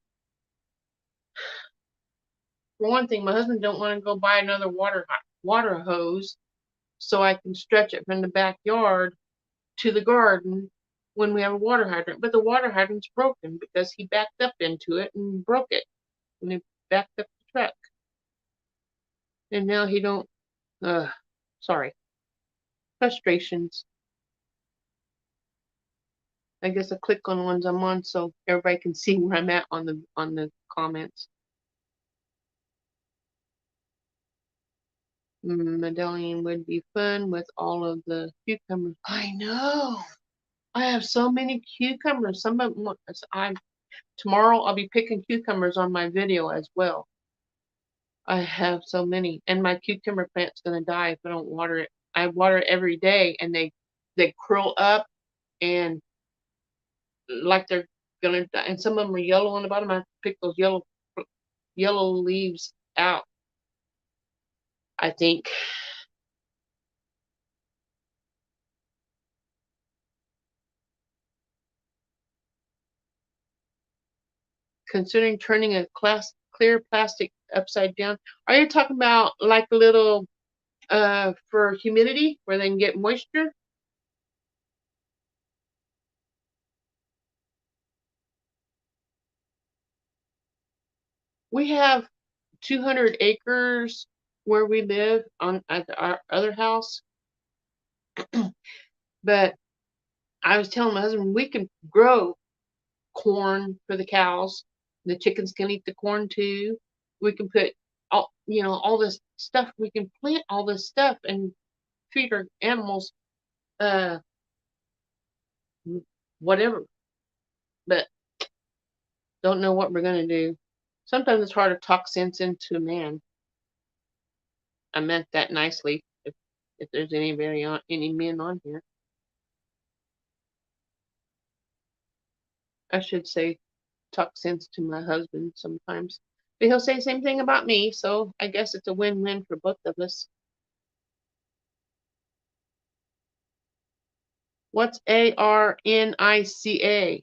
for one thing, my husband don't want to go buy another water hose so I can stretch it from the backyard to the garden when we have a water hydrant. But the water hydrant's broken because he backed up into it and broke it when he backed up the truck. And now he don't. Sorry. Frustrations. I guess I click on ones I'm on so everybody can see where I'm at on the comments. Medallion would be fun with all of the cucumbers. I know. I have so many cucumbers. Some of them, tomorrow I'll be picking cucumbers on my video as well. I have so many, and my cucumber plant's gonna die if I don't water it. I water it every day, and they curl up and like they're gonna die. And some of them are yellow on the bottom. I have to pick those yellow leaves out, I think. Considering turning a clear plastic upside down. Are you talking about like a little for humidity where they can get moisture? We have 200 acres where we live at our other house. But I was telling my husband we can grow corn for the cows. The chickens can eat the corn too. We can put all this stuff. We can plant all this stuff and feed our animals whatever. But don't know what we're gonna do. Sometimes it's hard to talk sense into a man. I meant that nicely. If there's any men on here, I should say talk sense to my husband sometimes. But he'll say the same thing about me, so I guess it's a win-win for both of us. What's ARNICA?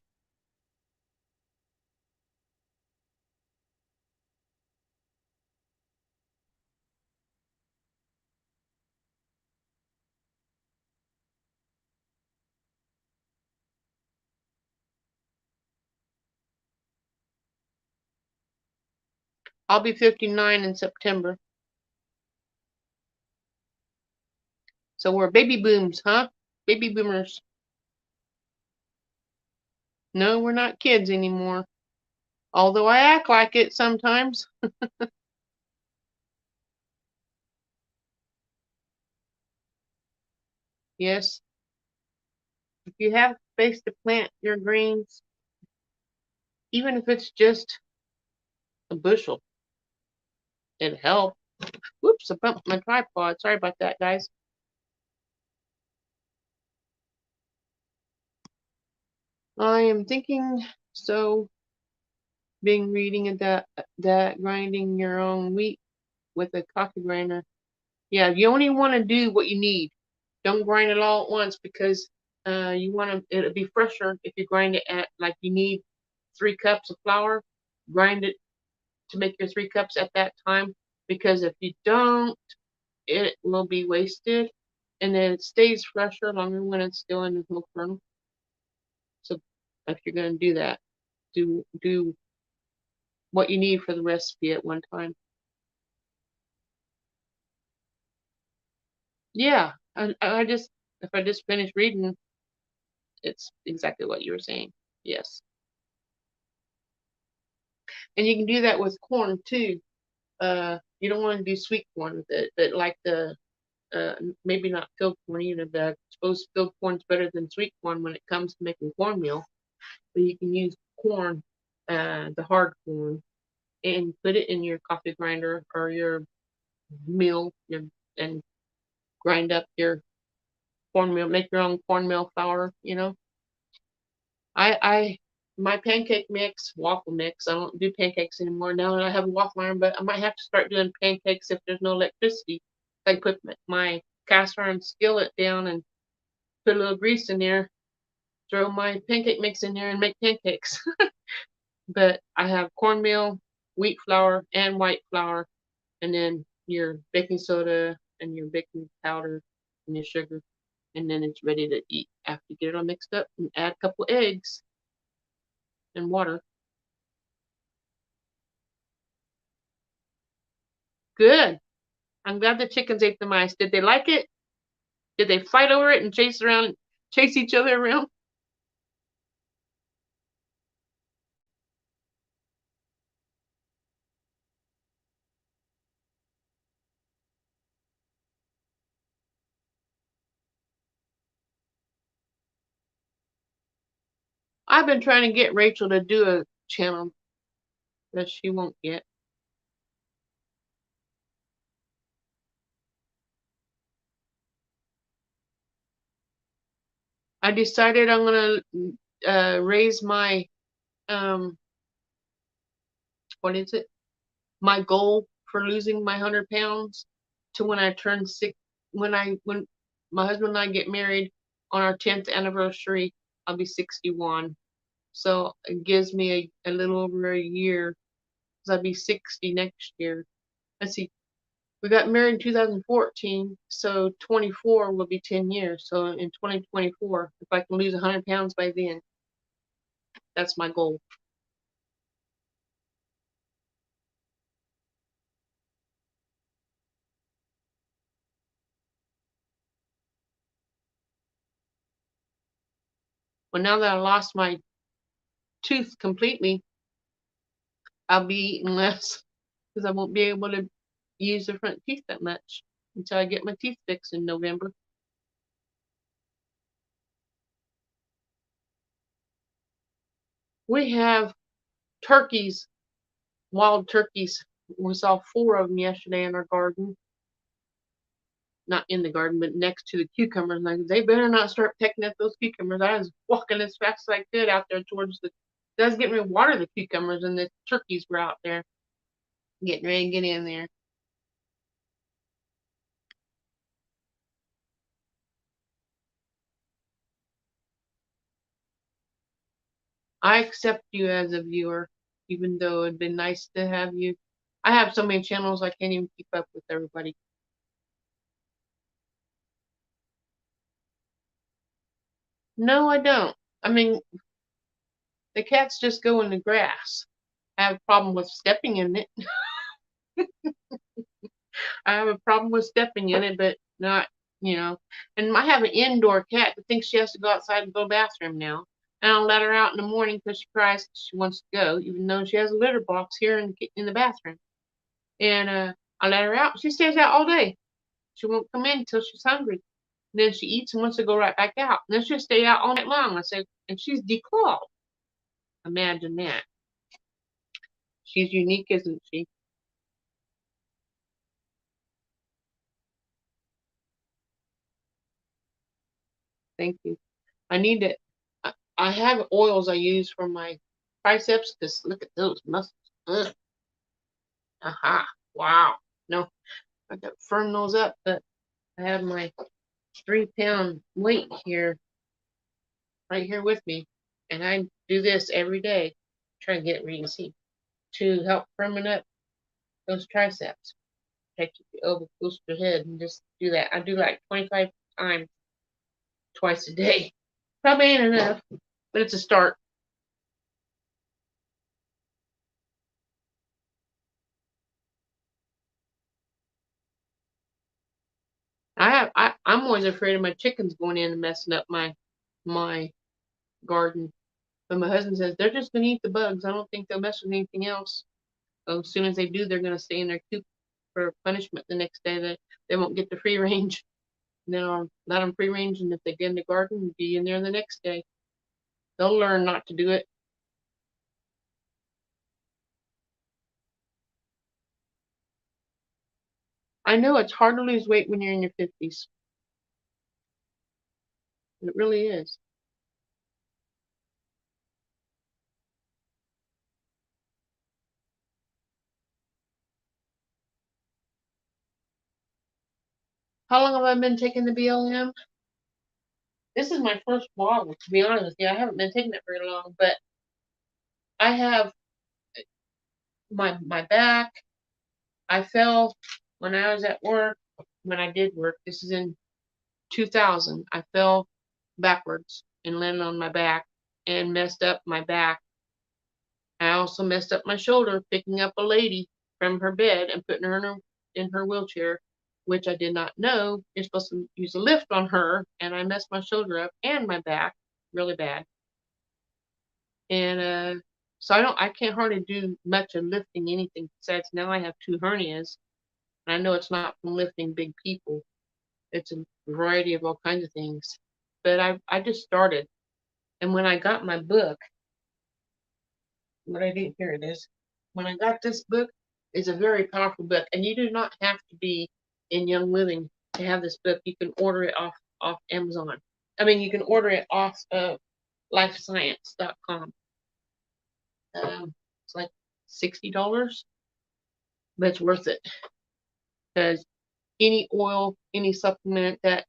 I'll be 59 in September. So we're baby booms, huh? Baby boomers. No, we're not kids anymore. Although I act like it sometimes. Yes. If you have space to plant your greens, even if it's just a bushel, it'll help. Whoops, I bumped my tripod. Sorry about that, guys. I am thinking so being reading that grinding your own wheat with a coffee grinder. Yeah, you only want to do what you need. Don't grind it all at once because you want to. It'll be fresher if you grind it at like you need 3 cups of flour. Grind it to make your 3 cups at that time because if you don't, it will be wasted, and then it stays fresher longer when it's still in the milk kernel. So if you're gonna do that, do what you need for the recipe at one time. Yeah, I just if I just finished reading, it's exactly what you were saying. Yes, and you can do that with corn too. You don't want to do sweet corn with it, but like the maybe not filled corn either. But I suppose filled corn's better than sweet corn when it comes to making cornmeal. But you can use corn, the hard corn, and put it in your coffee grinder or your mill, and grind up your cornmeal. Make your own cornmeal flour. You know, I my pancake mix, waffle mix. I don't do pancakes anymore now that I have a waffle iron, but I might have to start doing pancakes if there's no electricity. I put my cast iron skillet down and put a little grease in there, throw my pancake mix in there, and make pancakes. But I have cornmeal, wheat flour, and white flour, and then your baking soda and your baking powder and your sugar, and then it's ready to eat. After you get it all mixed up, and add a couple eggs and water. Good. I'm glad the chickens ate the mice. Did they like it? Did they fight over it and chase each other around? I've been trying to get Rachel to do a channel that she won't get. I decided I'm gonna raise my um what is it? My goal for losing my 100 pounds to when I turn six. When my husband and I get married on our 10th anniversary, I'll be 61. So it gives me a little over a year because I'll be 60 next year. Let's see. We got married in 2014, so 24 will be 10 years. So in 2024, if I can lose 100 pounds by then, that's my goal. Well, now that I lost my tooth completely, I'll be eating less because I won't be able to use the front teeth that much until I get my teeth fixed in November. We have turkeys, wild turkeys. We saw 4 of them yesterday in our garden. Not in the garden, but next to the cucumbers. Like, they better not start pecking at those cucumbers. I was walking as fast as I could out there towards the. I was getting ready to water the cucumbers, and the turkeys were out there getting ready to get in there. I accept you as a viewer, even though it'd been nice to have you. I have so many channels I can't even keep up with everybody. No, I don't. I mean, the cats just go in the grass. I have a problem with stepping in it. I have a problem with stepping in it, but not, you know. And I have an indoor cat that thinks she has to go outside and go to the bathroom now. And I'll let her out in the morning because she cries 'cause she wants to go, even though she has a litter box here in the bathroom. And I let her out. She stays out all day. She won't come in until she's hungry. And then she eats and wants to go right back out. And then she'll stay out all night long. I said, and she's declawed. Imagine that. She's unique, isn't she? Thank you. I need to. I have oils I use for my triceps because look at those muscles. Ugh. Aha. Wow. No, I got to firm those up, but I have my 3 pound weight here, right here with me, and I do this every day. Try to get it where you can see to help firming up those triceps. Take your elbow close to your head and just do that. I do like 25 times twice a day. Probably ain't enough, but it's a start. I'm always afraid of my chickens going in and messing up my garden. But my husband says they're just gonna eat the bugs. I don't think they'll mess with anything else. So as soon as they do, they're gonna stay in their coop for punishment the next day. That they won't get the free range. And then I'll let them free range, and if they get in the garden, be in there the next day. They'll learn not to do it. I know it's hard to lose weight when you're in your 50s. It really is. How long have I been taking the BLM? This is my first bottle, to be honest with you. I haven't been taking it very long, but I have my back. I fell when I was at work. When I did work, this is in 2000. I fell backwards and landed on my back and messed up my back. I also messed up my shoulder picking up a lady from her bed and putting her in her wheelchair, which I did not know. You're supposed to use a lift on her, and I messed my shoulder up and my back really bad. And so I can't hardly do much of lifting anything besides now I have 2 hernias. And I know it's not from lifting big people. It's a variety of all kinds of things. But I just started. And when I got my book, what I did here it is. When I got this book, it's a very powerful book, and you do not have to be in Young Living to have this book. You can order it off Amazon. I mean, you can order it off lifescience.com. It's like $60, but it's worth it because any oil, any supplement that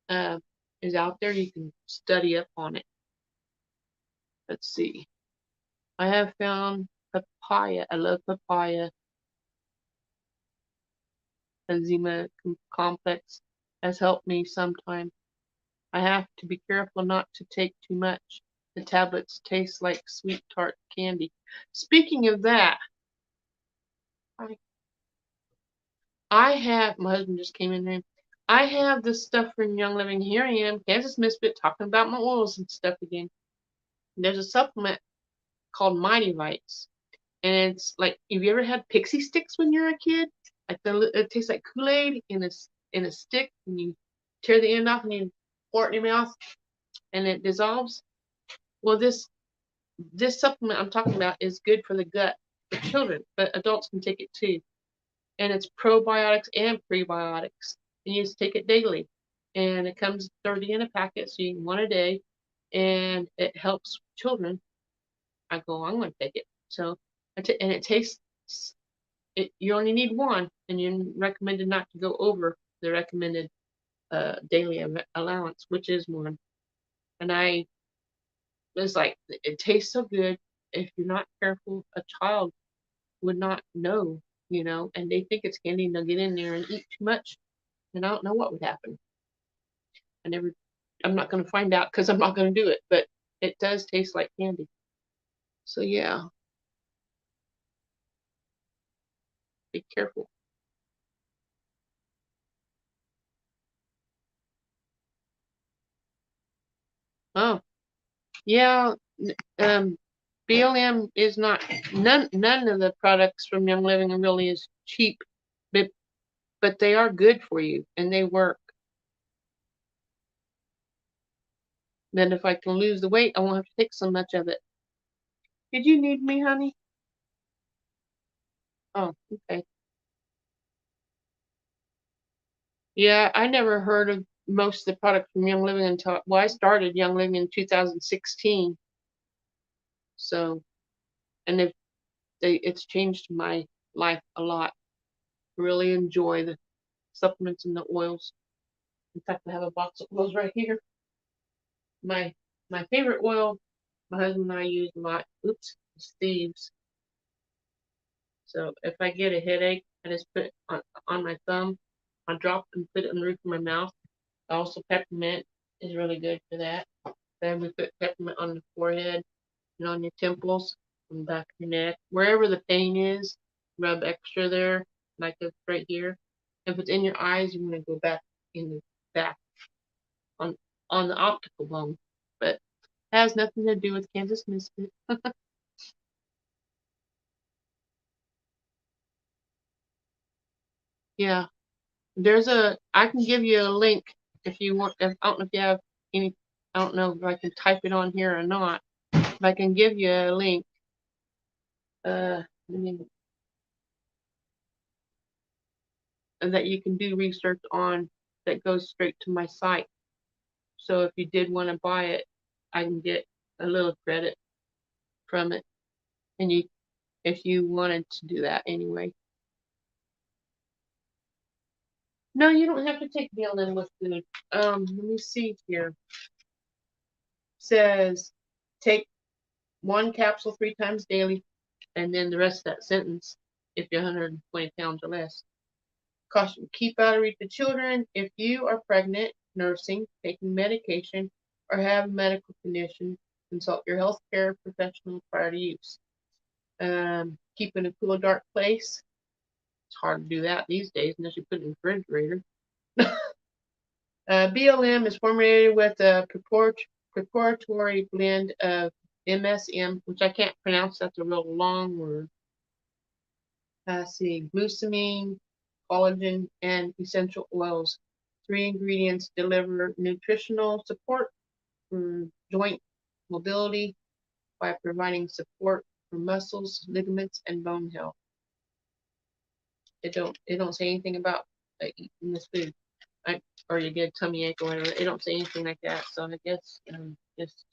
uh, is out there, you can study up on it. Let's see. I have found papaya. I love papaya. Enzema complex has helped me sometimes. I have to be careful not to take too much. The tablets taste like sweet tart candy. Speaking of that, I, I have, my husband just came in there. I have this stuff from Young Living. Here I am, Kansas Misfit, talking about my oils and stuff again. There's a supplement called Mighty Vites. And it's like, have you ever had pixie sticks when you're a kid? Like it tastes like Kool-Aid in a stick, and you tear the end off and you pour it in your mouth, and it dissolves. Well, this supplement I'm talking about is good for the gut for children, but adults can take it too. And it's probiotics and prebiotics, and you just take it daily. And it comes 30 in a packet, so you can one a day, and it helps children. I go, I'm going to take it. So, and it tastes. You only need one, and you're recommended not to go over the recommended daily allowance, which is one. And It's like it tastes so good. If you're not careful, a child would not know, and they think it's candy and they'll get in there and eat too much, and I don't know what would happen. I'm not going to find out because I'm not going to do it, but it does taste like candy. So yeah, be careful. Oh, yeah. BLM is not none of the products from Young Living really is cheap, but they are good for you and they work. Then if I can lose the weight, I won't have to take so much of it. Did you need me, honey? Oh, okay. Yeah, I never heard of most of the products from Young Living until, well, I started Young Living in 2016. So, and it's changed my life a lot. I really enjoy the supplements and the oils. In fact, I have a box of oils right here. My my favorite oil, my husband and I use a lot. Oops, is thieves. So if I get a headache, I just put it on my thumb. I drop and put it in the roof of my mouth. Also, peppermint is really good for that. Then we put peppermint on the forehead and on your temples, on the back of your neck, wherever the pain is. Rub extra there, like it's right here. If it's in your eyes, you want to go back in the back on the optical bone. But it has nothing to do with Kansas Misfit. Yeah, I can give you a link if you want. I don't know if you have any. I don't know if I can type it on here or not. If I can give you a link. Let me that you can do research on that goes straight to my site. So if you did want to buy it, I can get a little credit from it. And if you wanted to do that anyway. No, you don't have to take BLM with food. Let me see here. It says take one capsule 3 times daily, and then the rest of that sentence if you're 120 pounds or less. Caution, keep out of reach of children. If you are pregnant, nursing, taking medication, or have a medical condition, consult your healthcare professional prior to use. Keep in a cool, dark place. It's hard to do that these days unless you put it in the refrigerator. BLM is formulated with a preparatory blend of MSM, which I can't pronounce, that's a real long word. See, glutamine, collagen, and essential oils. 3 ingredients deliver nutritional support for joint mobility by providing support for muscles, ligaments, and bone health. It don't say anything about eating this food, or you get a tummy ache or whatever. It don't say anything like that. So I guess just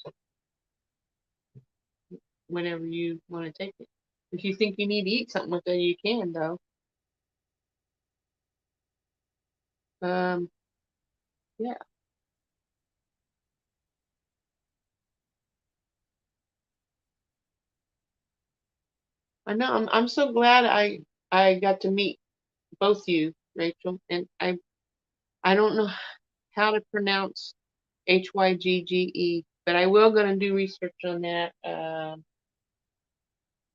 whenever you want to take it. If you think you need to eat something with it, you can though. Um, yeah. I know. I'm so glad I got to meet both you, Rachel, and I don't know how to pronounce Hygge, but I will gonna do research on that.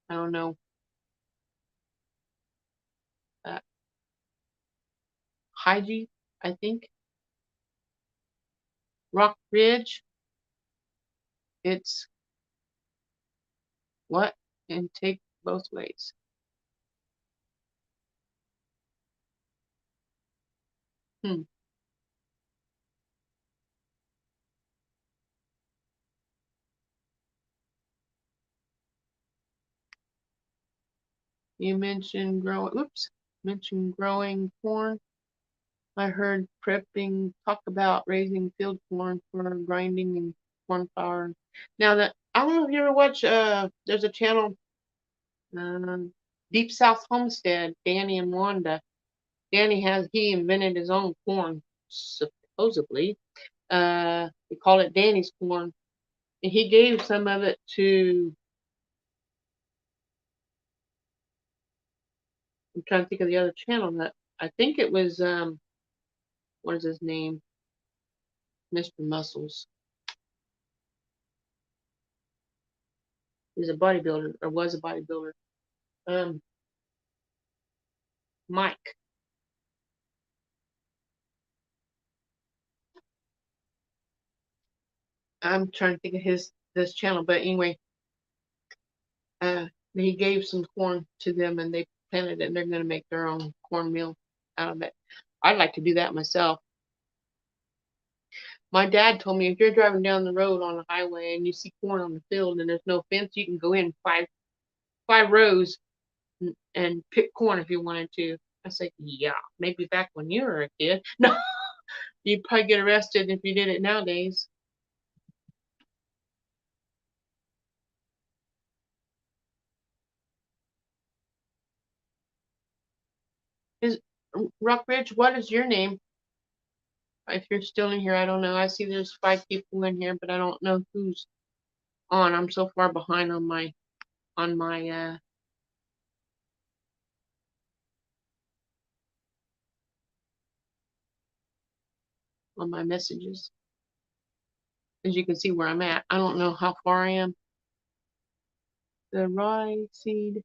I don't know. Uh, Hygie, I think. Rock Ridge. It's what? And take both ways. Hmm. You mentioned growing. Oops. Mentioned growing corn. I heard prepping talk about raising field corn for grinding and corn flour. Now that I don't know if you ever watch. There's a channel, Deep South Homestead. Danny and Wanda. He invented his own corn supposedly. We call it Danny's corn, And he gave some of it to, I'm trying to think of the other channel that, I think it was, what is his name? Mr. Muscles. He's a bodybuilder, or was a bodybuilder. Mike. I'm trying to think of this channel, but anyway, he gave some corn to them and they planted it and they're going to make their own cornmeal out of it. I'd like to do that myself. My dad told me if you're driving down the road on a highway and you see corn on the field and there's no fence, you can go in five rows and pick corn if you wanted to. I said, yeah, maybe back when you were a kid. No, you'd probably get arrested if you did it nowadays. Is Rockridge, what is your name? If you're still in here, I don't know. I see there's 5 people in here, but I don't know who's on. I'm so far behind on my on my messages. As you can see where I'm at. I don't know how far I am. The rye seed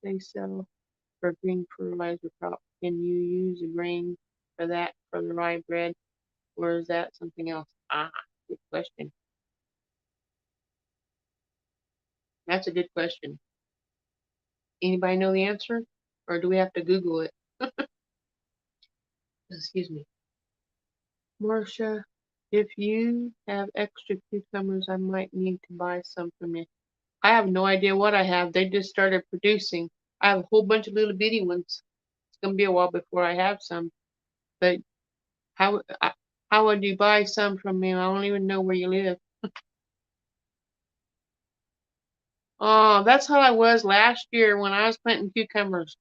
they sell for green fertilizer crop. Can you use the grain for that for the rye bread, or is that something else? Ah, good question. That's a good question. Anybody know the answer, or do we have to Google it? Excuse me. Marcia, if you have extra cucumbers, I might need to buy some from you. I have no idea what I have. They just started producing. I have a whole bunch of little bitty ones. It's gonna be a while before I have some. But how how would you buy some from me? I don't even know where you live. Oh, that's how I was last year when I was planting cucumbers.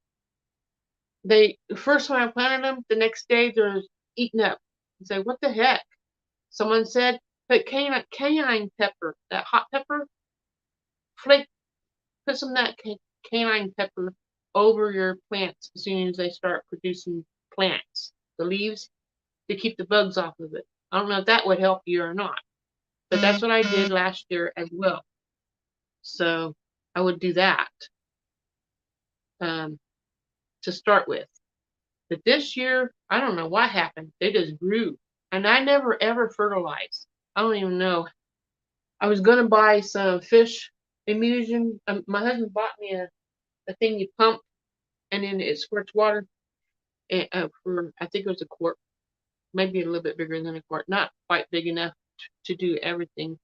The first time I planted them, the next day they're eaten up. I say, what the heck? Someone said, put cayenne pepper, that hot pepper, flake, put some of that cayenne pepper over your plants as soon as they start producing plants, the leaves, to keep the bugs off of it. I don't know if that would help you or not, but that's what I did last year as well. So I would do that um, to start with. But this year, I don't know what happened. They just grew. And I never ever fertilized. I don't even know. I was going to buy some fish emulsion. My husband bought me a thing you pump and then it squirts water for, I think it was a quart, maybe a little bit bigger than a quart. Not quite big enough to do everything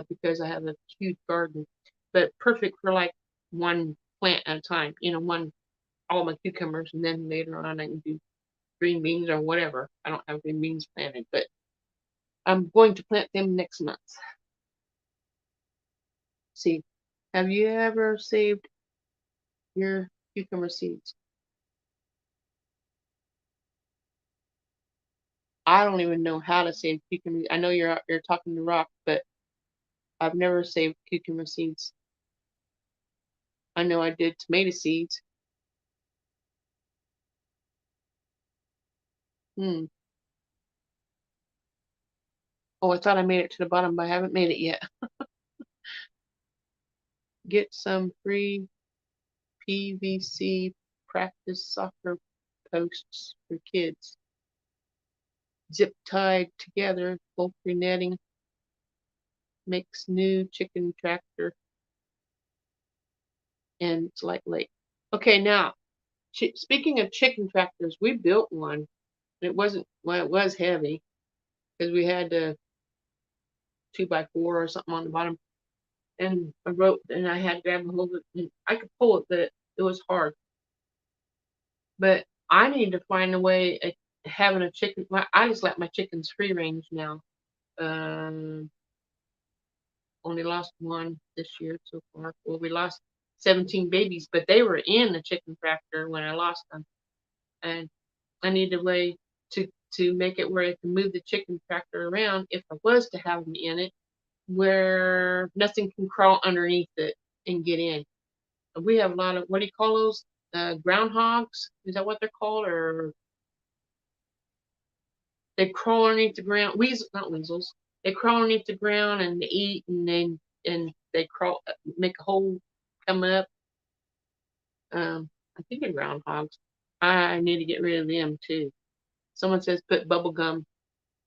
because I have a huge garden. But perfect for like one plant at a time. All my cucumbers, and then later on I can do green beans or whatever. I don't have green beans planted, but I'm going to plant them next month. See, have you ever saved your cucumber seeds? I don't even know how to save cucumber. I know you're talking to Rock, but I've never saved cucumber seeds. I know I did tomato seeds. Hmm. Oh, I thought I made it to the bottom, but I haven't made it yet. Get some free PVC practice soccer posts for kids. Zip tied together, poultry netting, makes new chicken tractor, and it's lightweight. Okay, now, speaking of chicken tractors, we built one. It wasn't, well, it was heavy because we had a 2x4 or something on the bottom, and a rope, and I had to grab a hold of it. And I could pull it, but it was hard. But I need to find a way of having a chicken. I just let my chickens free range now. Um, Only lost one this year so far. Well, we lost 17 babies, but they were in the chicken tractor when I lost them. And I need a way to make it where I can move the chicken tractor around if I was to have them in it. where nothing can crawl underneath it and get in. We have a lot of, what do you call those? Groundhogs? Is that what they're called? Or they crawl underneath the ground. Weasels, not weasels. They crawl underneath the ground and they eat, and they crawl, make a hole, come up. I think they're groundhogs. I need to get rid of them too. Someone says put bubble gum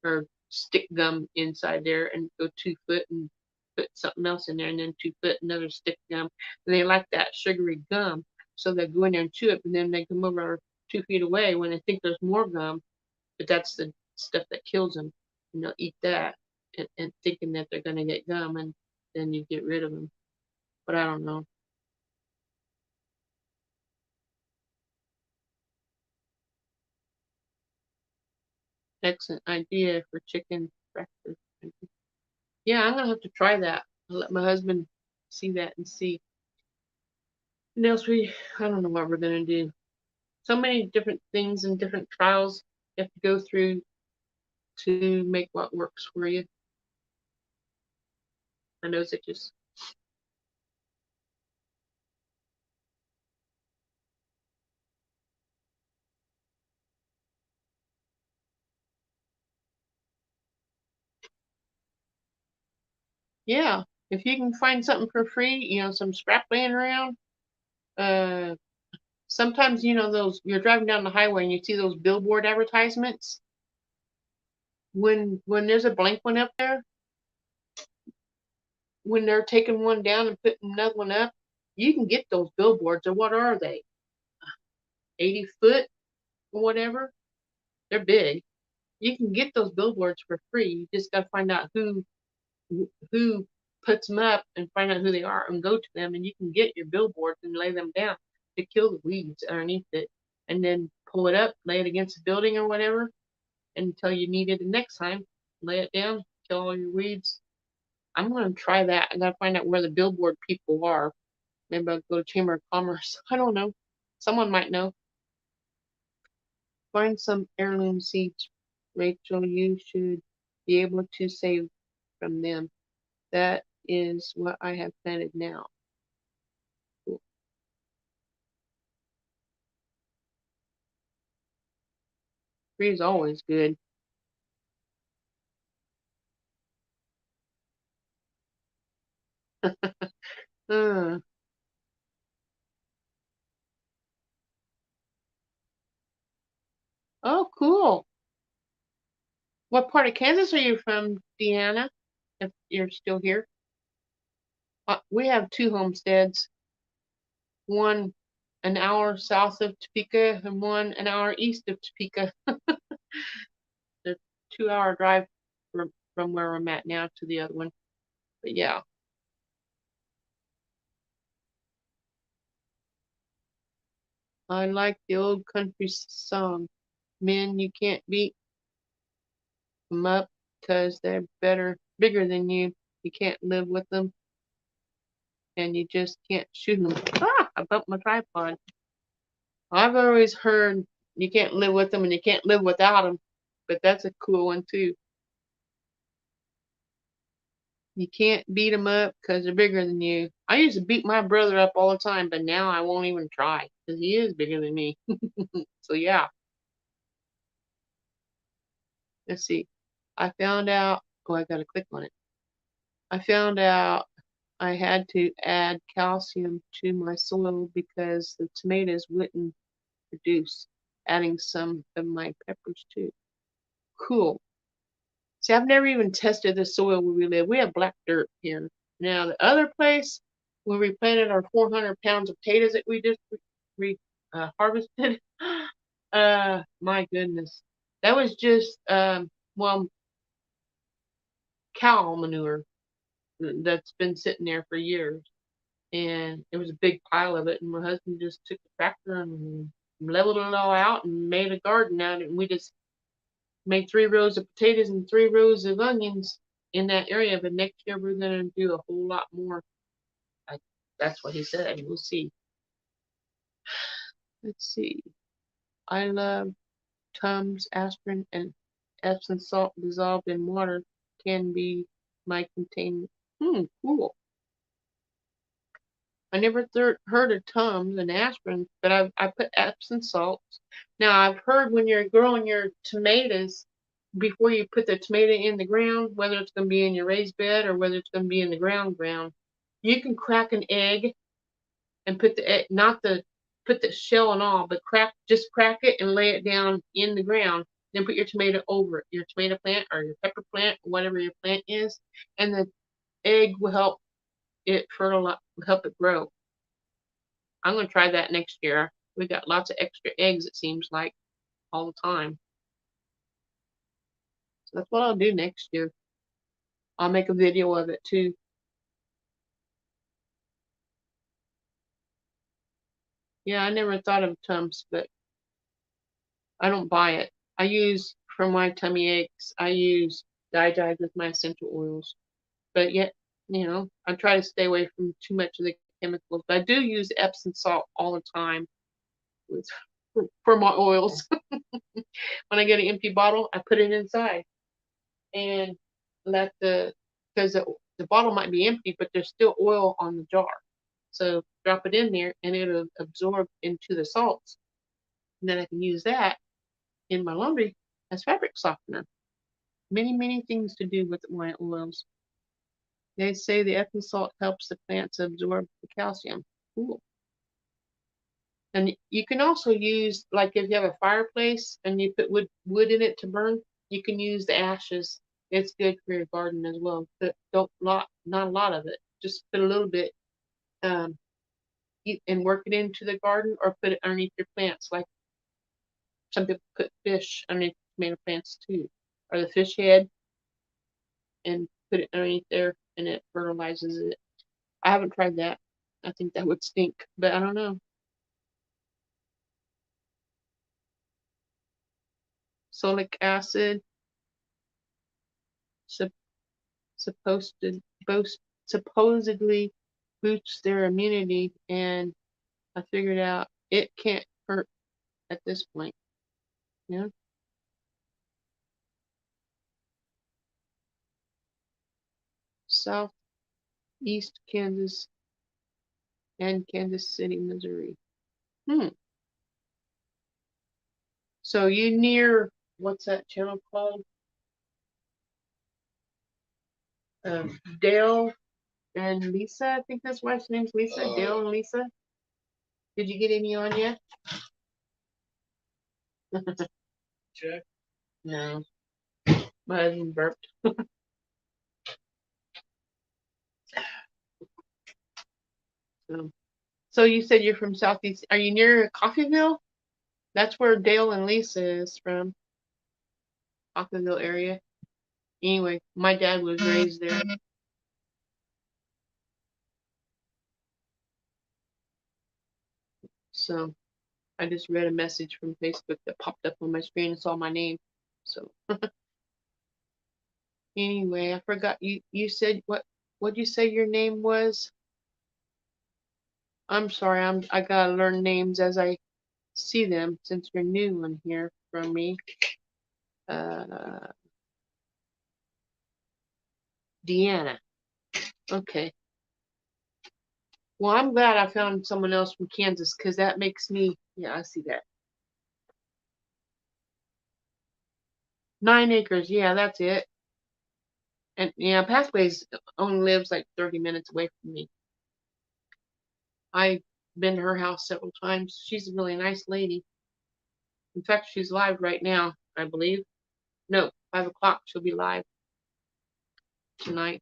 or stick gum inside there and go 2 foot and put something else in there and then 2 foot another stick gum. And they like that sugary gum, so they go in there and chew it, and then they come over 2 feet away when they think there's more gum, but that's the stuff that kills them. And they'll eat that and thinking that they're going to get gum, and then you get rid of them. But I don't know. Excellent idea for chicken breakfast. Yeah, I'm gonna have to try that. I'll let my husband see that and see. And else I don't know what we're gonna do. So many different things and different trials you have to go through to make what works for you. I know it just, yeah. If you can find something for free, some scrap laying around. Uh, Sometimes those you're driving down the highway and you see those billboard advertisements. When there's a blank one up there, when they're taking one down and putting another one up, you can get those billboards. Or what are they? 80 foot or whatever. They're big. You can get those billboards for free. You just got to find out who puts them up and find out who they are and go to them, and you can get your billboards and lay them down to kill the weeds underneath it, and then pull it up, lay it against the building or whatever until you need it the next time. Lay it down, kill all your weeds. I'm gonna try that. I gotta find out where the billboard people are. Maybe I'll go to Chamber of Commerce. I don't know. Someone might know. Find some heirloom seeds, Rachel. You should be able to save from them. That is what I have planted now. Cool. Free is always good. Uh, oh, cool. What part of Kansas are you from, Deanna? If you're still here. We have two homesteads. One an hour south of Topeka and one an hour east of Topeka. The 2 hour drive from where I'm at now to the other one. But yeah, I like the old country song. Men, you can't beat 'em up 'cause they're bigger than you. You can't live with them, and you just can't shoot them. Ah, I bumped my tripod. I've always heard you can't live with them and you can't live without them, but that's a cool one too. You can't beat them up 'cause they're bigger than you. I used to beat my brother up all the time, but now I won't even try 'cause he is bigger than me. So yeah, let's see. I found out. Oh, I gotta click on it. I found out I had to add calcium to my soil because the tomatoes wouldn't produce. Adding some of my peppers too. Cool. See, I've never even tested the soil where we live. We have black dirt here. Now, the other place where we planted our 400 pounds of potatoes that we just harvested, my goodness, that was just well, cow manure that's been sitting there for years, and it was a big pile of it. And my husband just took the tractor and leveled it all out and made a garden out of it. And we just made 3 rows of potatoes and 3 rows of onions in that area. But next year we're gonna do a whole lot more. I, that's what he said. We'll see. Let's see. I love Tums aspirin and Epsom salt dissolved in water can be might contain. Cool. I never heard of Tums and aspirin, but I put Epsom salts. Now I've heard when you're growing your tomatoes, before you put the tomato in the ground, whether it's going to be in your raised bed or whether it's going to be in the ground, you can crack an egg and put the egg, not the put the shell and all, but just crack it and lay it down in the ground. Then put your tomato over it, your tomato plant or your pepper plant, whatever your plant is, and the egg will help it fertilize, help it grow. I'm going to try that next year. We got lots of extra eggs, it seems like, all the time. So that's what I'll do next year. I'll make a video of it too. Yeah, I never thought of Tums, but I don't buy it. I use, for my tummy aches, I use Di with my essential oils. But yet, I try to stay away from too much of the chemicals. But I do use Epsom salt all the time with, for my oils. When I get an empty bottle, I put it inside and let because the bottle might be empty, but there's still oil on the jar. So drop it in there and it'll absorb into the salts. And then I can use that in my laundry as fabric softener. Many, many things to do with my oils. They say the Epsom salt helps the plants absorb the calcium. Cool. And you can also use, like if you have a fireplace and you put wood in it to burn, you can use the ashes. It's good for your garden as well. But not a lot of it. Just put a little bit and work it into the garden or put it underneath your plants. Like some people put fish underneath tomato plants too. Or the fish head and put it underneath there and it fertilizes it. I haven't tried that. I think that would stink, but I don't know. Folic acid supposed to supposedly boosts their immunity, and I figured out it can't hurt at this point. Yeah. Southeast Kansas and Kansas City, Missouri. So you near, what's that channel called? Dale and Lisa, I think that's wife's name's Lisa. Dale and Lisa. Did you get any on yet? Check. No. My husband burped. So you said you're from Southeast. Are you near Coffeyville? That's where Dale and Lisa is from. Coffeyville area. Anyway, my dad was raised there. So I just read a message from Facebook that popped up on my screen and saw my name. So anyway, I forgot you said what'd you say your name was? I'm sorry, I gotta learn names as I see them since you're new in here from me. Deanna. Okay. Well, I'm glad I found someone else from Kansas because that makes me, yeah, I see that. 9 acres, yeah, that's it. And yeah, Pathways only lives like 30 minutes away from me. I've been to her house several times. She's a really nice lady. In fact, she's live right now, I believe. No, 5 o'clock she'll be live tonight.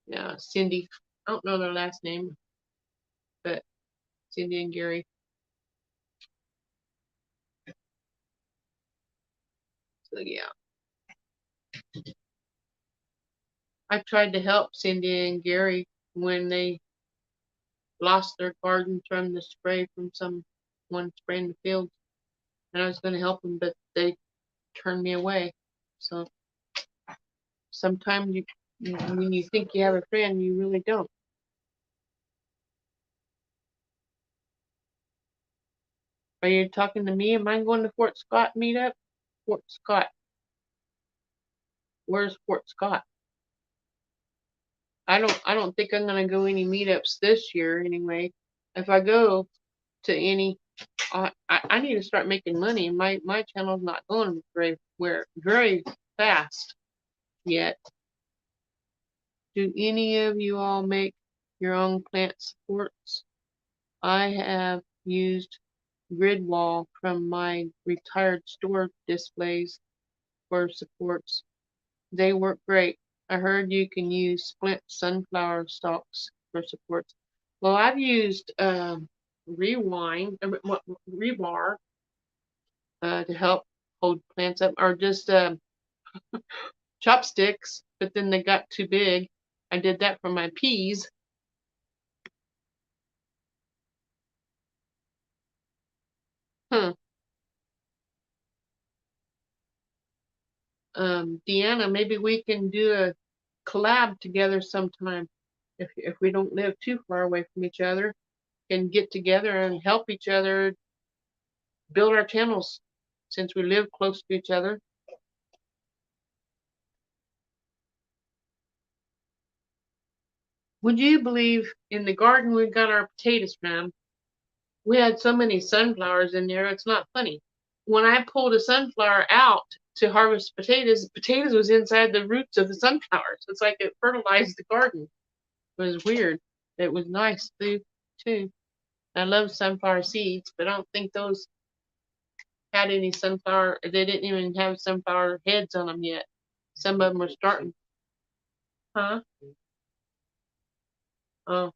Yeah, Cindy. I don't know their last name, but Cindy and Gary. So yeah. I tried to help Cindy and Gary when they lost their garden from the spray from someone spraying the fields. And I was going to help them, but they turned me away. So sometimes when you think you have a friend, you really don't. Are you talking to me? Am I going to Fort Scott meetup? Fort Scott. Where's Fort Scott? I don't think I'm gonna go any meetups this year anyway. If I go to any, I need to start making money. My channel's not going very fast yet. Do any of you all make your own plant supports? I have used Gridwall from my retired store displays for supports. They work great. I heard you can use split sunflower stalks for supports. Well, I've used rebar to help hold plants up, or just chopsticks, but then they got too big. I did that for my peas. Huh. Deanna, maybe we can do a collab together sometime. If we don't live too far away from each other, can get together and help each other build our channels since we live close to each other. Would you believe in the garden we got our potatoes from? We had so many sunflowers in there, it's not funny. When I pulled a sunflower out to harvest potatoes, potatoes was inside the roots of the sunflowers. It's like it fertilized the garden. It was weird. It was nice too. I love sunflower seeds, but I don't think those had any sunflower. They didn't even have sunflower heads on them yet. Some of them were starting. Huh? Oh,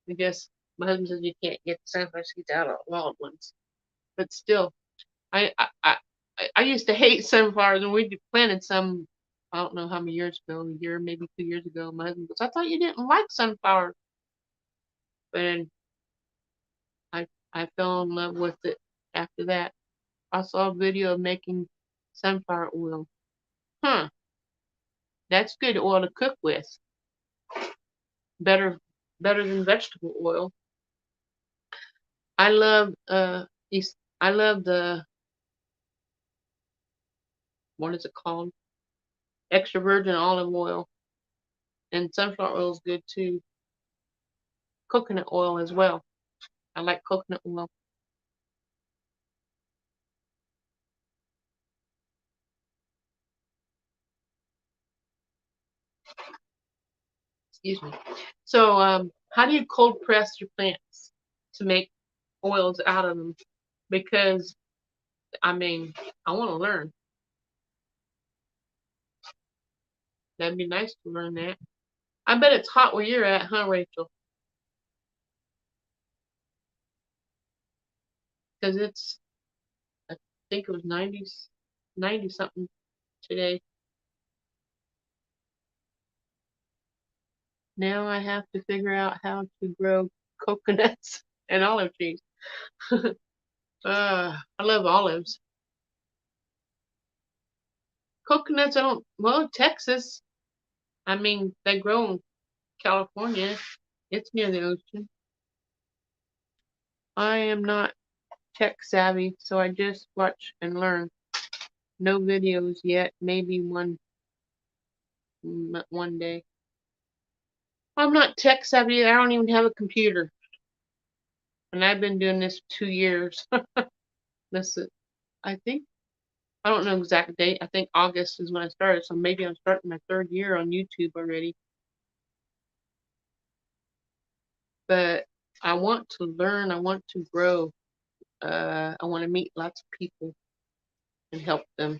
I guess my husband says you can't get the sunflower seeds out of wild ones. But still, I I I, I used to hate sunflowers, and we planted some. I don't know how many years ago, a year, maybe 2 years ago. My husband goes, "I thought you didn't like sunflowers," but then I fell in love with it after that. I saw a video of making sunflower oil. Huh, that's good oil to cook with. Better better than vegetable oil. I love I love the, what is it called? Extra virgin olive oil, and sunflower oil is good too. Coconut oil as well. I like coconut oil. Excuse me. So how do you cold press your plants to make oils out of them? Because I mean, I want to learn. That'd be nice to learn that. I bet it's hot where you're at, huh, Rachel? Because it's, I think it was 90 something today. Now I have to figure out how to grow coconuts and olive trees. I love olives. Coconuts, I don't, well, Texas, I mean, they grow in California. It's near the ocean. I am not tech savvy, so I just watch and learn. No videos yet, maybe one day. I'm not tech savvy. I don't even have a computer, and I've been doing this 2 years. This is, I think, I don't know exact date. I think August is when I started, so maybe I'm starting my 3rd year on YouTube already. But I want to learn. I want to grow. I want to meet lots of people and help them.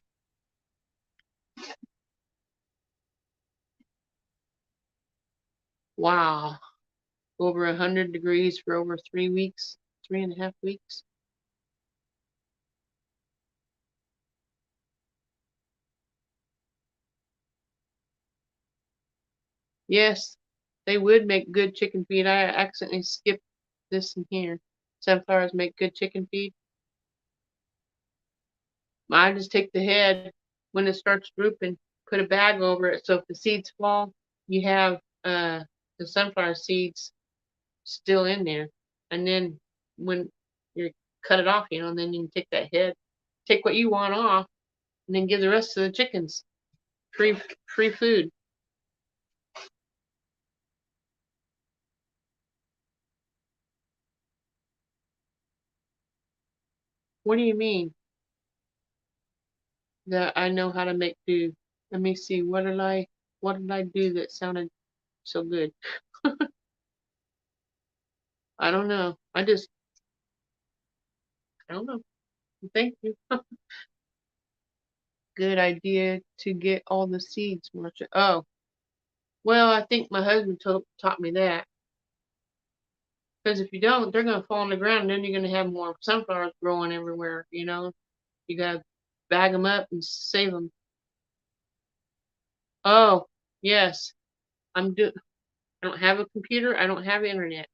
Wow, over 100 degrees for over 3 weeks, 3.5 weeks. Yes, they would make good chicken feed. I accidentally skipped this in here. Sunflowers make good chicken feed. I just take the head when it starts drooping, put a bag over it, so if the seeds fall, you have the sunflower seeds still in there. And then when you cut it off, and then you can take that head, take what you want off, and then give the rest to the chickens. free food. What do you mean that I know how to make food? Let me see. What did I do that sounded so good? I don't know. I don't know. Thank you. Good idea to get all the seeds, Marsha. Oh, well, I think my husband taught me that. Because if you don't, they're going to fall on the ground, and then you're going to have more sunflowers growing everywhere, you know? You got to bag them up and save them. Oh, yes. I don't have a computer. I don't have internet.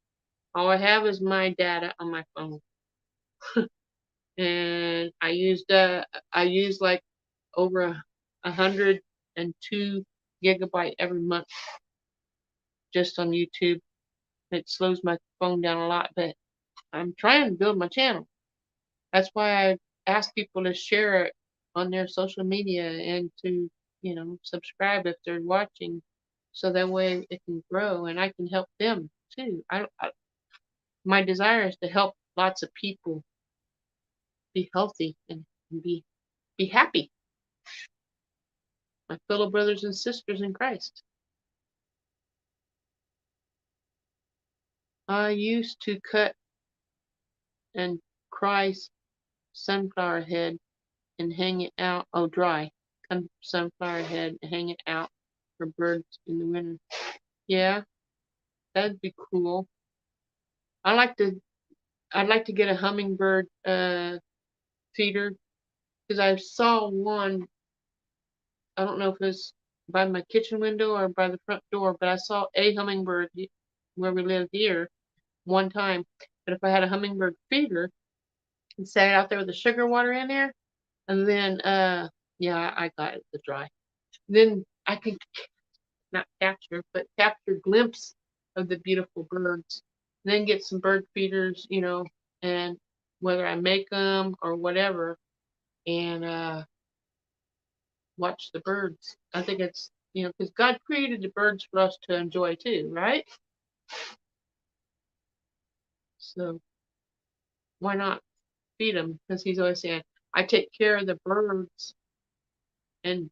All I have is my data on my phone. And I used like over 102 gigabyte every month just on YouTube. It slows my phone down a lot, but I'm trying to build my channel. That's why I ask people to share it on their social media and to, subscribe if they're watching, so that way it can grow and I can help them too. My desire is to help lots of people be healthy and be happy. My fellow brothers and sisters in Christ. I used to cut and cry sunflower head and hang it out. Oh, dry sunflower head and hang it out for birds in the winter. Yeah, that'd be cool. I like to. I'd like to get a hummingbird feeder because I saw one. I don't know if it was by my kitchen window or by the front door, but I saw a hummingbird where we live here one time. But if I had a hummingbird feeder and sat it out there with the sugar water in there, and then yeah, I got it the dry. Then I could not capture, but capture glimpse of the beautiful birds. Then get some bird feeders, and whether I make them or whatever, and watch the birds. I think it's, because God created the birds for us to enjoy too, right? So why not feed them? Because He's always saying, I take care of the birds, and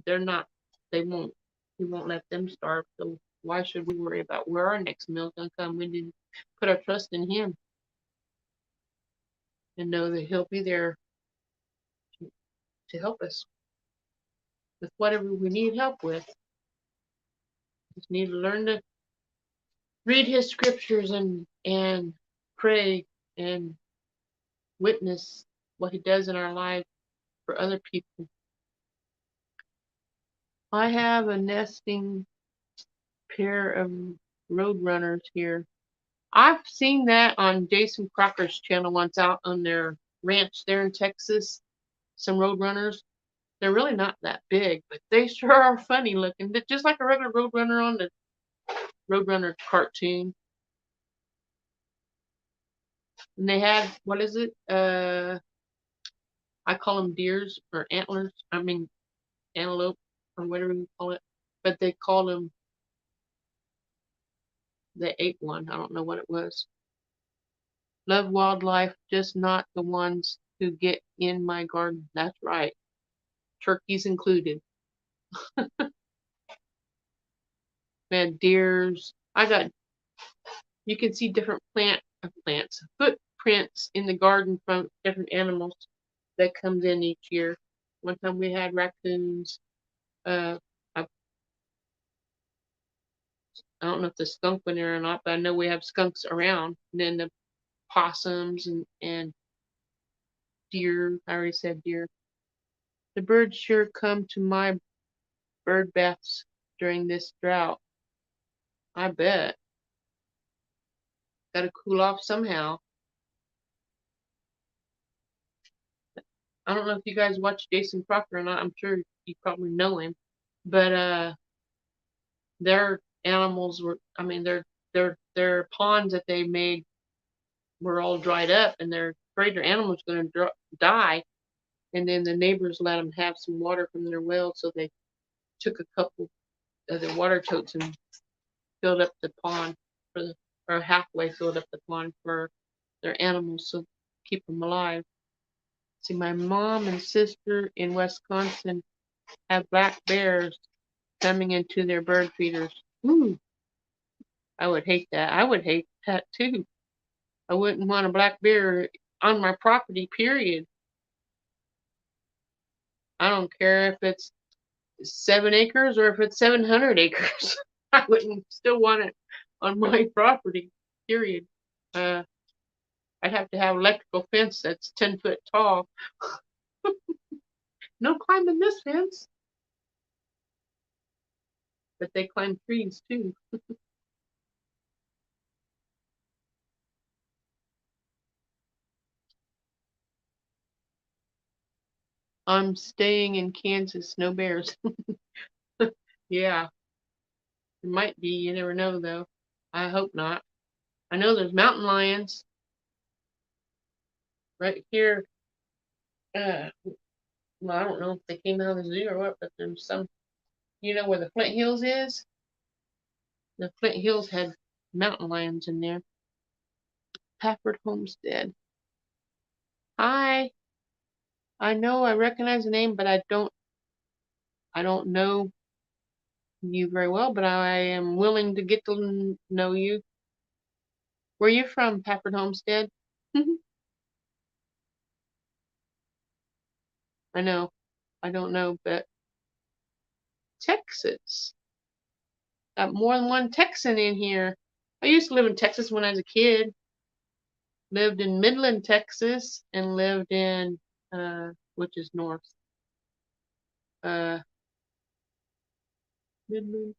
they're not, they won't, He won't let them starve. So why should we worry about where our next meal's gonna come? We need to put our trust in Him and know that He'll be there to help us with whatever we need help with. Just need to learn to read His scriptures and pray and witness what He does in our life for other people. I have a nesting pair of roadrunners here. I've seen that on Jason Crocker's channel once out on their ranch there in Texas. Some roadrunners. They're really not that big, but they sure are funny looking. They're just like a regular roadrunner on the Roadrunner cartoon. And they had, what is it? I call them deers or antlers. I mean, antelope or whatever you call it. But they called them, they ate one. I don't know what it was. Love wildlife, just not the ones who get in my garden. That's right. Turkeys included. Man, deers. You can see different footprints in the garden from different animals that comes in each year. One time we had raccoons. I don't know if the skunk went there or not, but I know we have skunks around. And then the possums and deer. I already said deer. The birds sure come to my bird baths during this drought. I bet. Gotta cool off somehow. I don't know if you guys watch Jason Crocker or not. I'm sure you probably know him. But their animals were, I mean, their ponds that they made were all dried up, and they're afraid their animals are going to die. And then the neighbors let them have some water from their well, so they took a couple of the water totes and filled up the pond for the, or halfway filled up the pond for their animals to keep them alive. See, my mom and sister in Wisconsin have black bears coming into their bird feeders. Ooh, I would hate that. I would hate that too. I wouldn't want a black bear on my property, period. I don't care if it's 7 acres or if it's 700 acres. I wouldn't still want it on my property, period. Uh, I'd have to have electrical fence that's 10 foot tall. No climbing this fence. But they climb trees too. I'm staying in Kansas, no bears. Yeah, it might be. You never know, though. I hope not. I know there's mountain lions right here. Uh, well, I don't know if they came out of the zoo or what, but there's some. You know where the Flint Hills is? The Flint Hills had mountain lions in there. Pafford Homestead. Hi. I know I recognize the name, but I don't know you very well, but I am willing to get to know you. Where are you from, Pafford Homestead? I know. I don't know, but Texas. Got more than one Texan in here. I used to live in Texas when I was a kid. Lived in Midland, Texas, and lived in, which is north. Uh, Midland.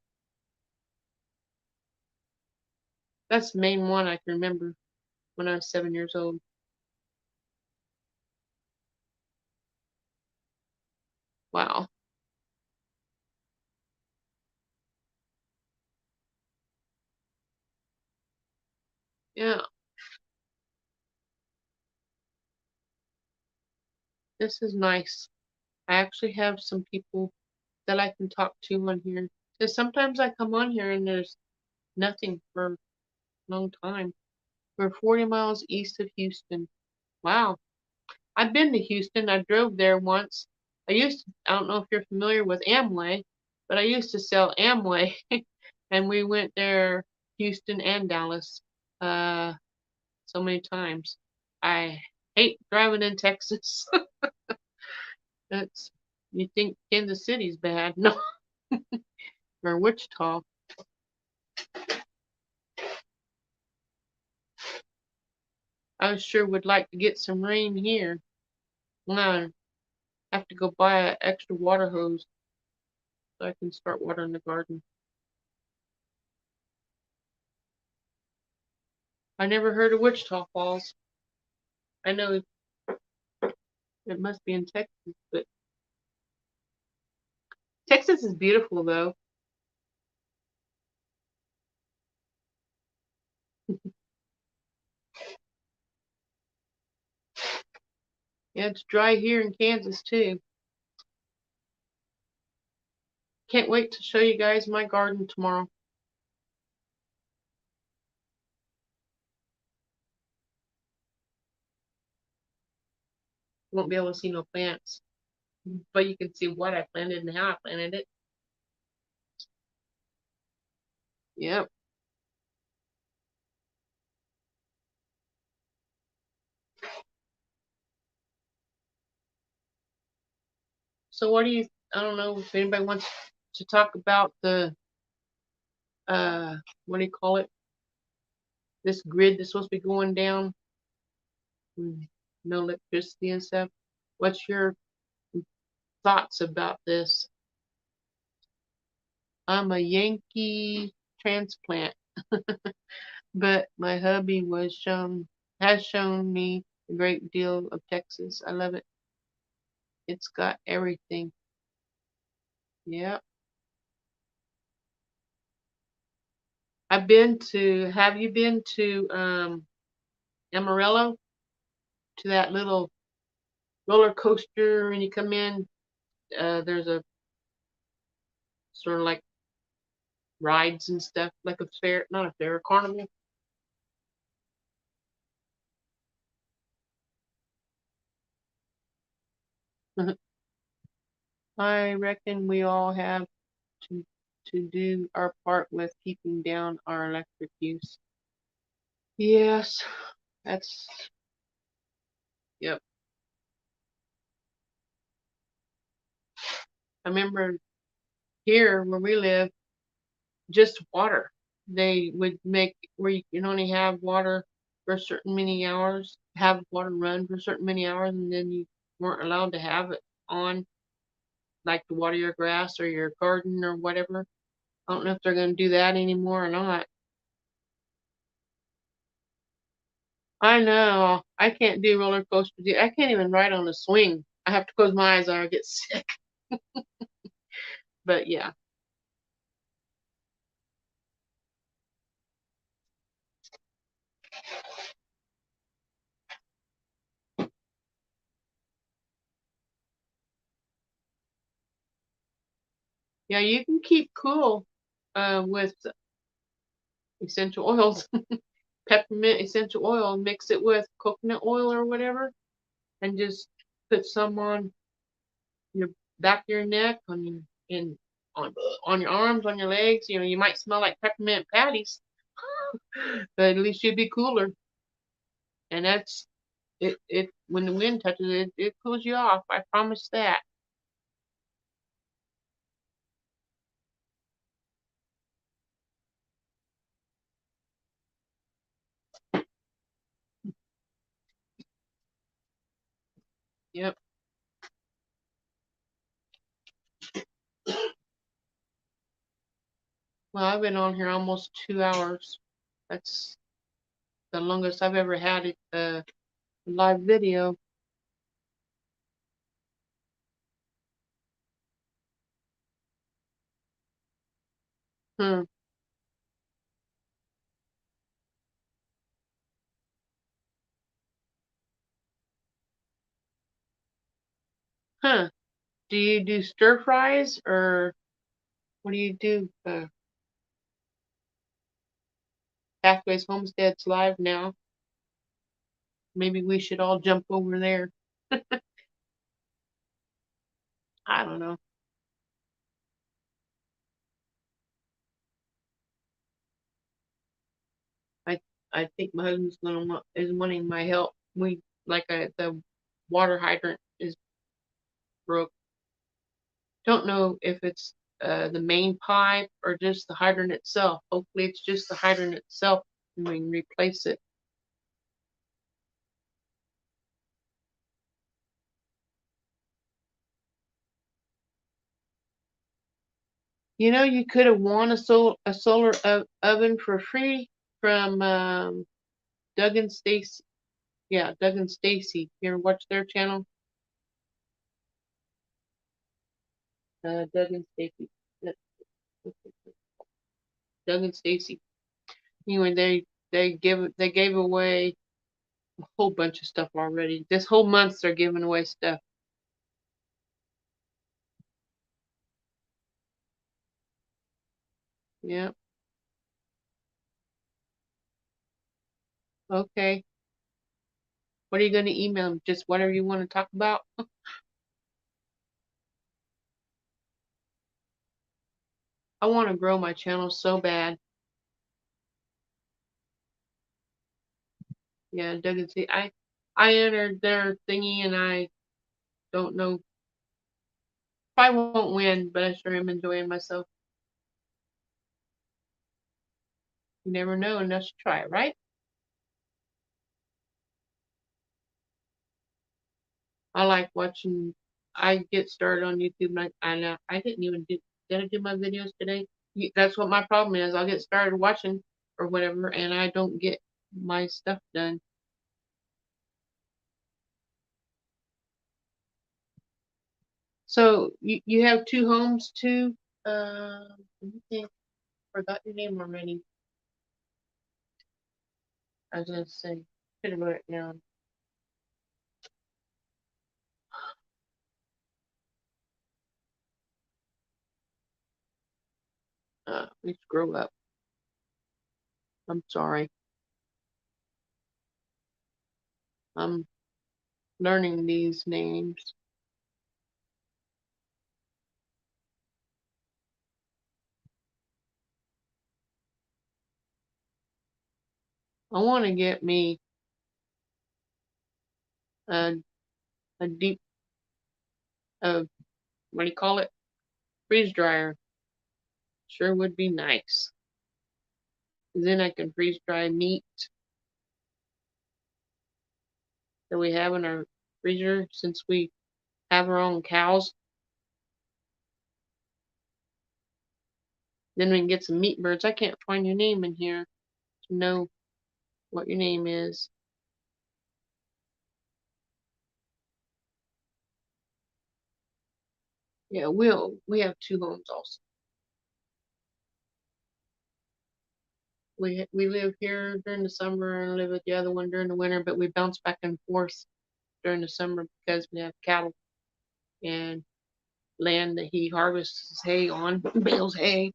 That's the main one I can remember when I was 7 years old. Wow. Yeah, this is nice. I actually have some people that I can talk to on here. Because sometimes I come on here and there's nothing for a long time. We're 40 miles east of Houston. Wow. I've been to Houston. I drove there once. I don't know if you're familiar with Amway, but I used to sell Amway. And we went there, Houston and Dallas, uh, so many times. I hate driving in Texas. That's, you think Kansas City's bad. No, or Wichita. I sure would like to get some rain here. I have to go buy an extra water hose so I can start watering the garden. I never heard of Wichita Falls. I know it must be in Texas, but Texas is beautiful though. Yeah, it's dry here in Kansas too. Can't wait to show you guys my garden tomorrow. You won't be able to see no plants, but you can see what I planted and how I planted it. Yep. So what do you, I don't know if anybody wants to talk about the, uh, what do you call it? This grid that's supposed to be going down, no electricity and stuff. What's your thoughts about this? I'm a Yankee transplant, but my hubby has shown me a great deal of Texas. I love it. It's got everything. Yeah. Have you been to Amarillo? To that little roller coaster and you come in, there's a sort of like rides and stuff, like a fair, not a fair, a carnival. I reckon we all have to do our part with keeping down our electric use. Yes, that's, yep. I remember here where we live, just water. They would make where you can only have water for a certain many hours, have water run for a certain many hours, and then you weren't allowed to have it on, like to water your grass or your garden or whatever. I don't know if they're going to do that anymore or not. I know. I can't do roller coasters. I can't even ride on a swing. I have to close my eyes or I get sick. But yeah. Yeah, you can keep cool with essential oils. Peppermint essential oil, mix it with coconut oil or whatever, and just put some on your back of your neck, on your in on your arms, on your legs. You know, you might smell like peppermint patties, but at least you'd be cooler. And that's it when the wind touches it, it cools you off. I promise that. Yep. Well, I've been on here almost 2 hours. That's the longest I've ever had it live video. Hmm. Huh. Do you do stir fries or what do you do? Pathways Homestead's live now. Maybe we should all jump over there. I don't know. I I think my husband's is wanting my help. We the water hydrant is broke. Don't know if it's the main pipe or just the hydrant itself. Hopefully it's just the hydrant itself and we can replace it. You know, you could have won a solar oven for free from Doug and Stacy. Yeah, Doug and Stacy. You ever watch their channel? Doug and Stacy. Doug and Stacy. Anyway, they gave away a whole bunch of stuff already. This whole month they're giving away stuff. Yeah. Okay. What are you going to email them? Just whatever you want to talk about? I want to grow my channel so bad. Yeah, Doug and Stacy. I entered their thingy and I don't know. Probably won't win, but I sure am enjoying myself. You never know unless you try it, right? I like watching. I get started on YouTube and I didn't even do. Did I do my videos today? That's what my problem is. I'll get started watching or whatever, and I don't get my stuff done. So you have two homes too. Let me think. Forgot your name already. I was gonna say. Should have wrote it down. Please grow up. I'm sorry. I'm learning these names. I want to get me a deep, what do you call it? Freeze dryer. Sure would be nice. Then I can freeze dry meat that we have in our freezer since we have our own cows. Then we can get some meat birds. I can't find your name in here to know what your name is. Yeah, we have two homes also. We live here during the summer and live at the other one during the winter, but we bounce back and forth during the summer because we have cattle and land that he harvests hay on, bales hay.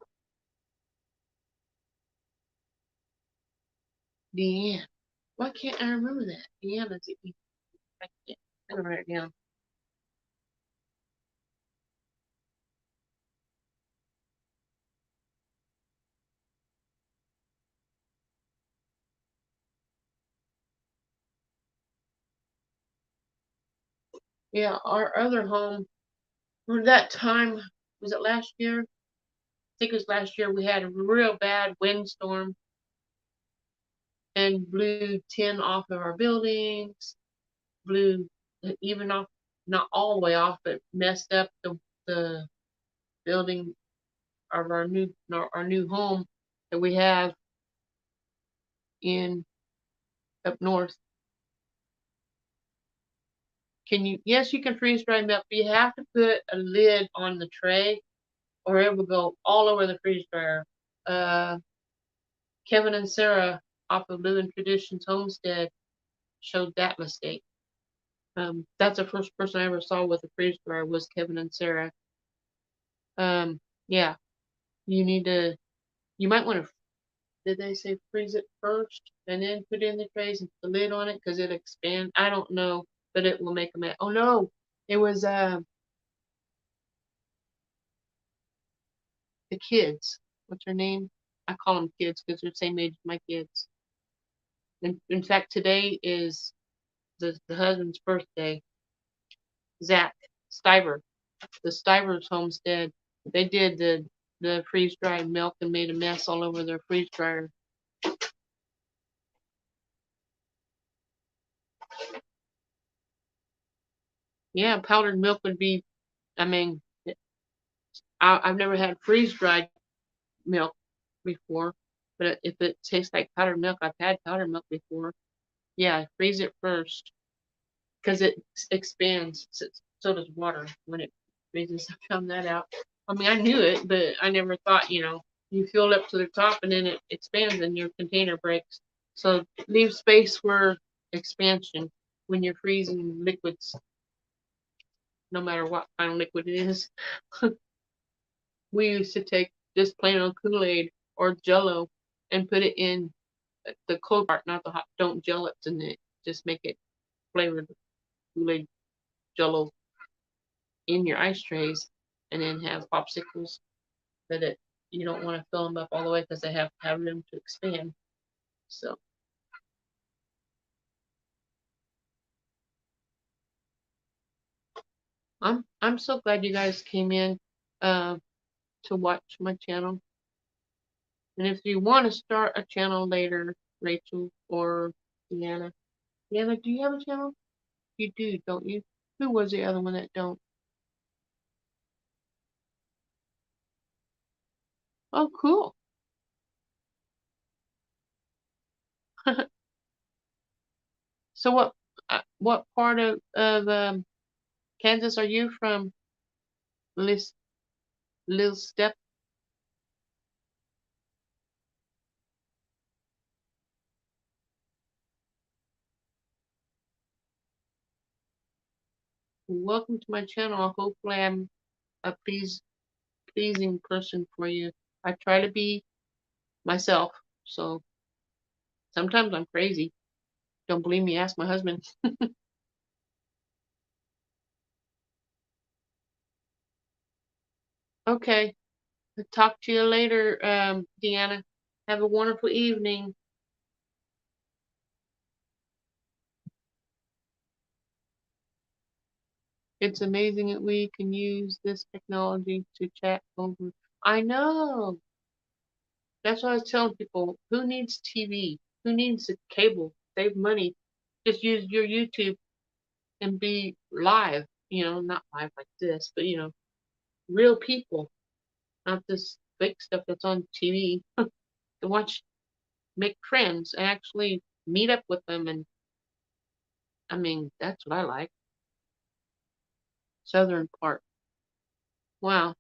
Deanne. Why can't I remember that? Deanne is it? I can't. I'm gonna write it down. Yeah, our other home, that time, was it last year? I think it was last year, we had a real bad windstorm and blew 10 off of our buildings, blew even off, not all the way off, but messed up the building of our new home that we have in up north. Yes, you can freeze dry milk, but you have to put a lid on the tray or it will go all over the freeze dryer. Uh, Kevin and Sarah off of Living Traditions Homestead showed that mistake. That's the first person I ever saw with a freeze dryer was Kevin and Sarah. Yeah, you might want to, did they say freeze it first and then put it in the trays and put the lid on it because it expands? I don't know, but it will make a mess. Oh no, it was the kids. What's her name? I call them kids because they're the same age as my kids. In fact, today is the husband's birthday. Zach Stiver, the Stiver's homestead. They did the freeze dried milk and made a mess all over their freeze dryer. Yeah, powdered milk would be. I mean, I've never had freeze dried milk before, but if it tastes like powdered milk, I've had powdered milk before. Yeah, freeze it first because it expands. So does water when it freezes. I found that out. I mean, I knew it, but I never thought, you fill it up to the top and then it expands and your container breaks. So leave space for expansion when you're freezing liquids, no matter what kind of liquid it is. We used to take just plain old Kool-Aid or Jello and put it in the cold part, not the hot. Don't gel it in it. Just make it flavored Kool-Aid Jello in your ice trays, and then have popsicles. But you don't want to fill them up all the way because they have to have room to expand. So I'm so glad you guys came in uh, to watch my channel. And if you want to start a channel later, Rachel or Deanna. Deanna, do you have a channel? You do, don't you? Who was the other one that don't? Oh, cool. So what part of Kansas are you from, Liz, Lil Step? Welcome to my channel. Hopefully I'm a pleasing person for you. I try to be myself. So sometimes I'm crazy. Don't believe me? Ask my husband. Okay. I'll talk to you later, Deanna. Have a wonderful evening. It's amazing that we can use this technology to chat over. I know. That's what I was telling people. Who needs TV? Who needs a cable? Save money. Just use your YouTube and be live. Not live like this, but real people, not this fake stuff that's on TV. To watch, make friends, and actually meet up with them. And I mean, that's what I like. Southern part. Wow.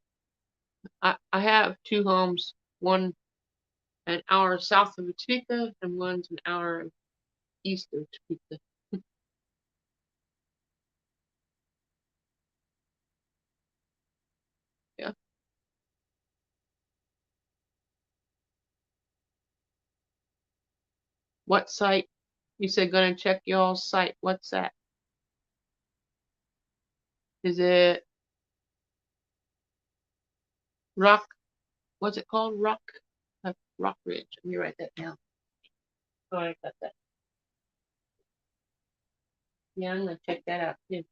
I have two homes. One an hour south of Topeka, and one's an hour east of Topeka. Yeah. What site? You said gonna check y'all's site. What's that? Is it Rock? What's it called? Rock Ridge. Let me write that down. Oh, I got that. Yeah, I'm gonna check that out too.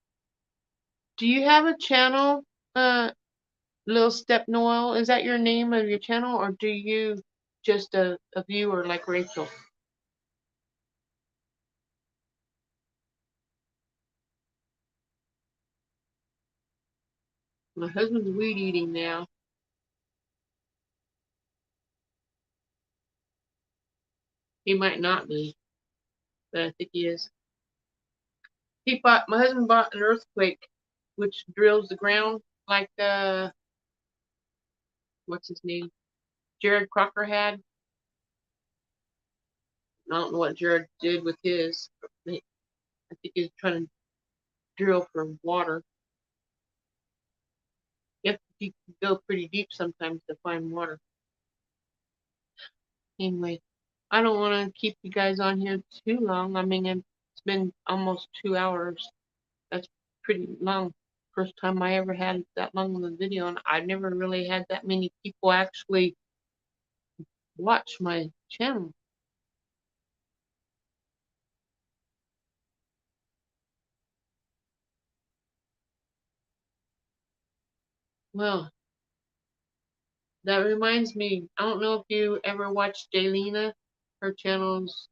Do you have a channel, Lil Step Noel? Is that your name of your channel, or do you just a viewer like Rachel? My husband's weed eating now. He might not be, but I think he is. My husband bought an earthquake, which drills the ground like what's his name? Jared Crocker had. I don't know what Jared did with his. I think he's trying to drill for water. You have to go pretty deep sometimes to find water. Anyway, I don't want to keep you guys on here too long. I mean, it's been almost 2 hours. That's pretty long. First time I ever had that long of a video, and I never really had that many people actually watch my channel. Well, that reminds me, I don't know if you ever watched Jaylena. Her channel's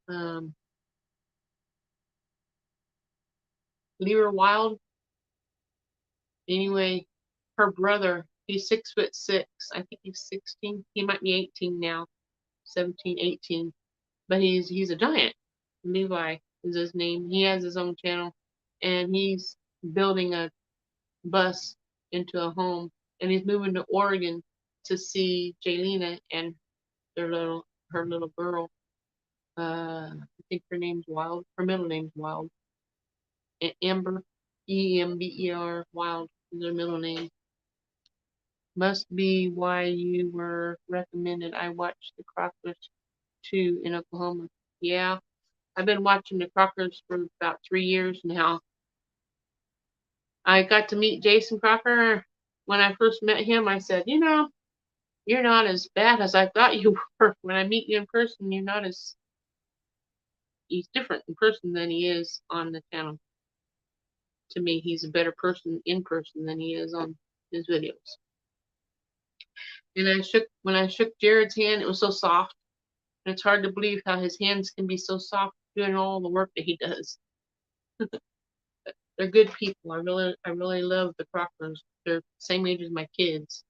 Lever Wild. Anyway, her brother, he's 6'6". I think he's 16. He might be 18 now, 17, 18. But he's a giant. Levi is his name. He has his own channel, and he's building a bus into a home, and he's moving to Oregon to see Jaylena and her little girl. I think her name's Wild. Her middle name's Wild. Amber, Ember, Wild is her middle name. Must be why you were recommended. I watched the Crockers too in Oklahoma. Yeah, I've been watching the Crockers for about 3 years now. I got to meet Jason Crocker. When I first met him, I said, you're not as bad as I thought you were. When I meet you in person, he's different in person than he is on the channel. To me, he's a better person in person than he is on his videos. And when I shook Jared's hand, it was so soft. And it's hard to believe how his hands can be so soft doing all the work that he does. They're good people. I really love the Crockers. They're the same age as my kids.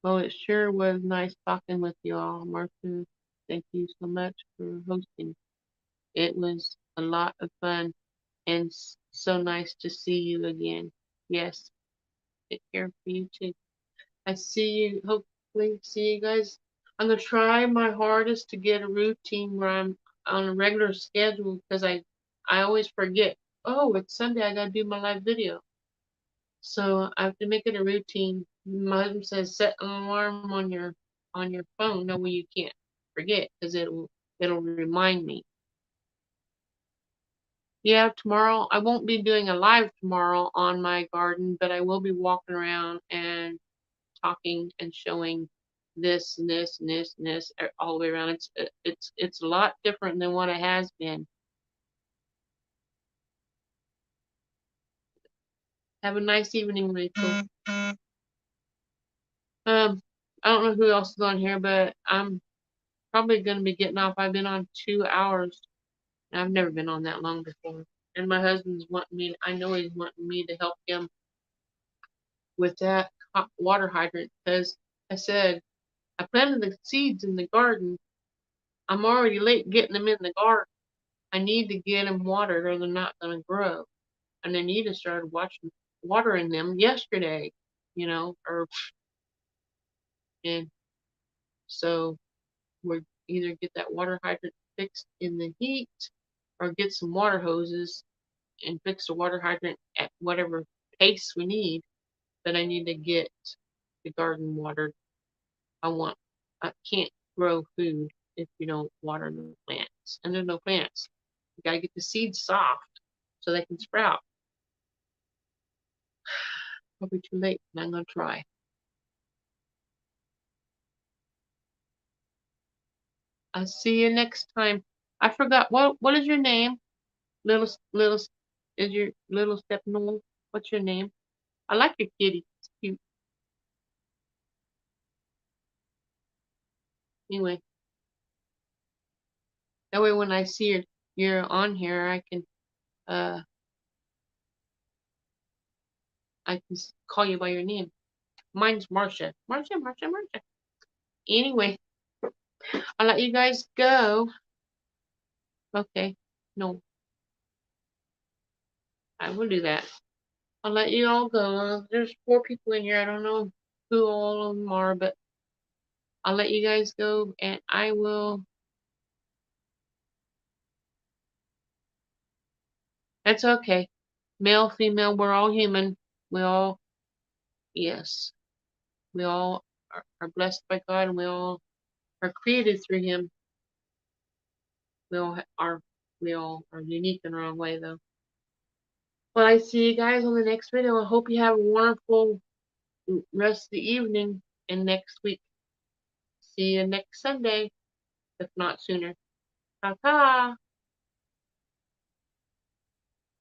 Well, it sure was nice talking with you all, Martha. Thank you so much for hosting. It was a lot of fun and so nice to see you again. Yes, take care for you too. Hopefully see you guys. I'm gonna try my hardest to get a routine where I'm on a regular schedule because I always forget. Oh, it's Sunday. I gotta do my live video. So I have to make it a routine. My husband says set an alarm on your phone. No way you can't forget because it'll remind me. Yeah, tomorrow I won't be doing a live tomorrow on my garden, but I will be walking around and talking and showing this and this and this and this all the way around. It's a lot different than what it has been. Have a nice evening, Rachel. I don't know who else is on here, but I'm probably gonna be getting off. I've been on 2 hours. I've never been on that long before. And my husband's wanting me. I know he's wanting me to help him with that hot water hydrant because I said I planted the seeds in the garden. I'm already late getting them in the garden. I need to get them watered or they're not going to grow. And Anita started watering them yesterday, and so we're either get that water hydrant fixed in the heat or get some water hoses and fix the water hydrant at whatever pace we need. But I need to get the garden watered. I can't grow food if you don't water the plants. And there's no plants. You gotta get the seeds soft so they can sprout. Probably too late, but I'm gonna try. I'll see you next time. I forgot what is your name? Little is your little Stepnola? What's your name? I like your kitty. It's cute. Anyway, that way when I see you're on here, uh I can call you by your name. Mine's Marcia. Marcia. Anyway, I'll let you guys go. Okay. No, I will do that. I'll let you all go. There's 4 people in here. I don't know who all of them are, but I'll let you guys go and I will. That's okay. Male, female, we're all human. We all, yes, we all are blessed by God and we all are created through Him. We all are unique in our own way, though. Well, I see you guys on the next video. I hope you have a wonderful rest of the evening and next week. See you next Sunday, if not sooner. Ta-ta!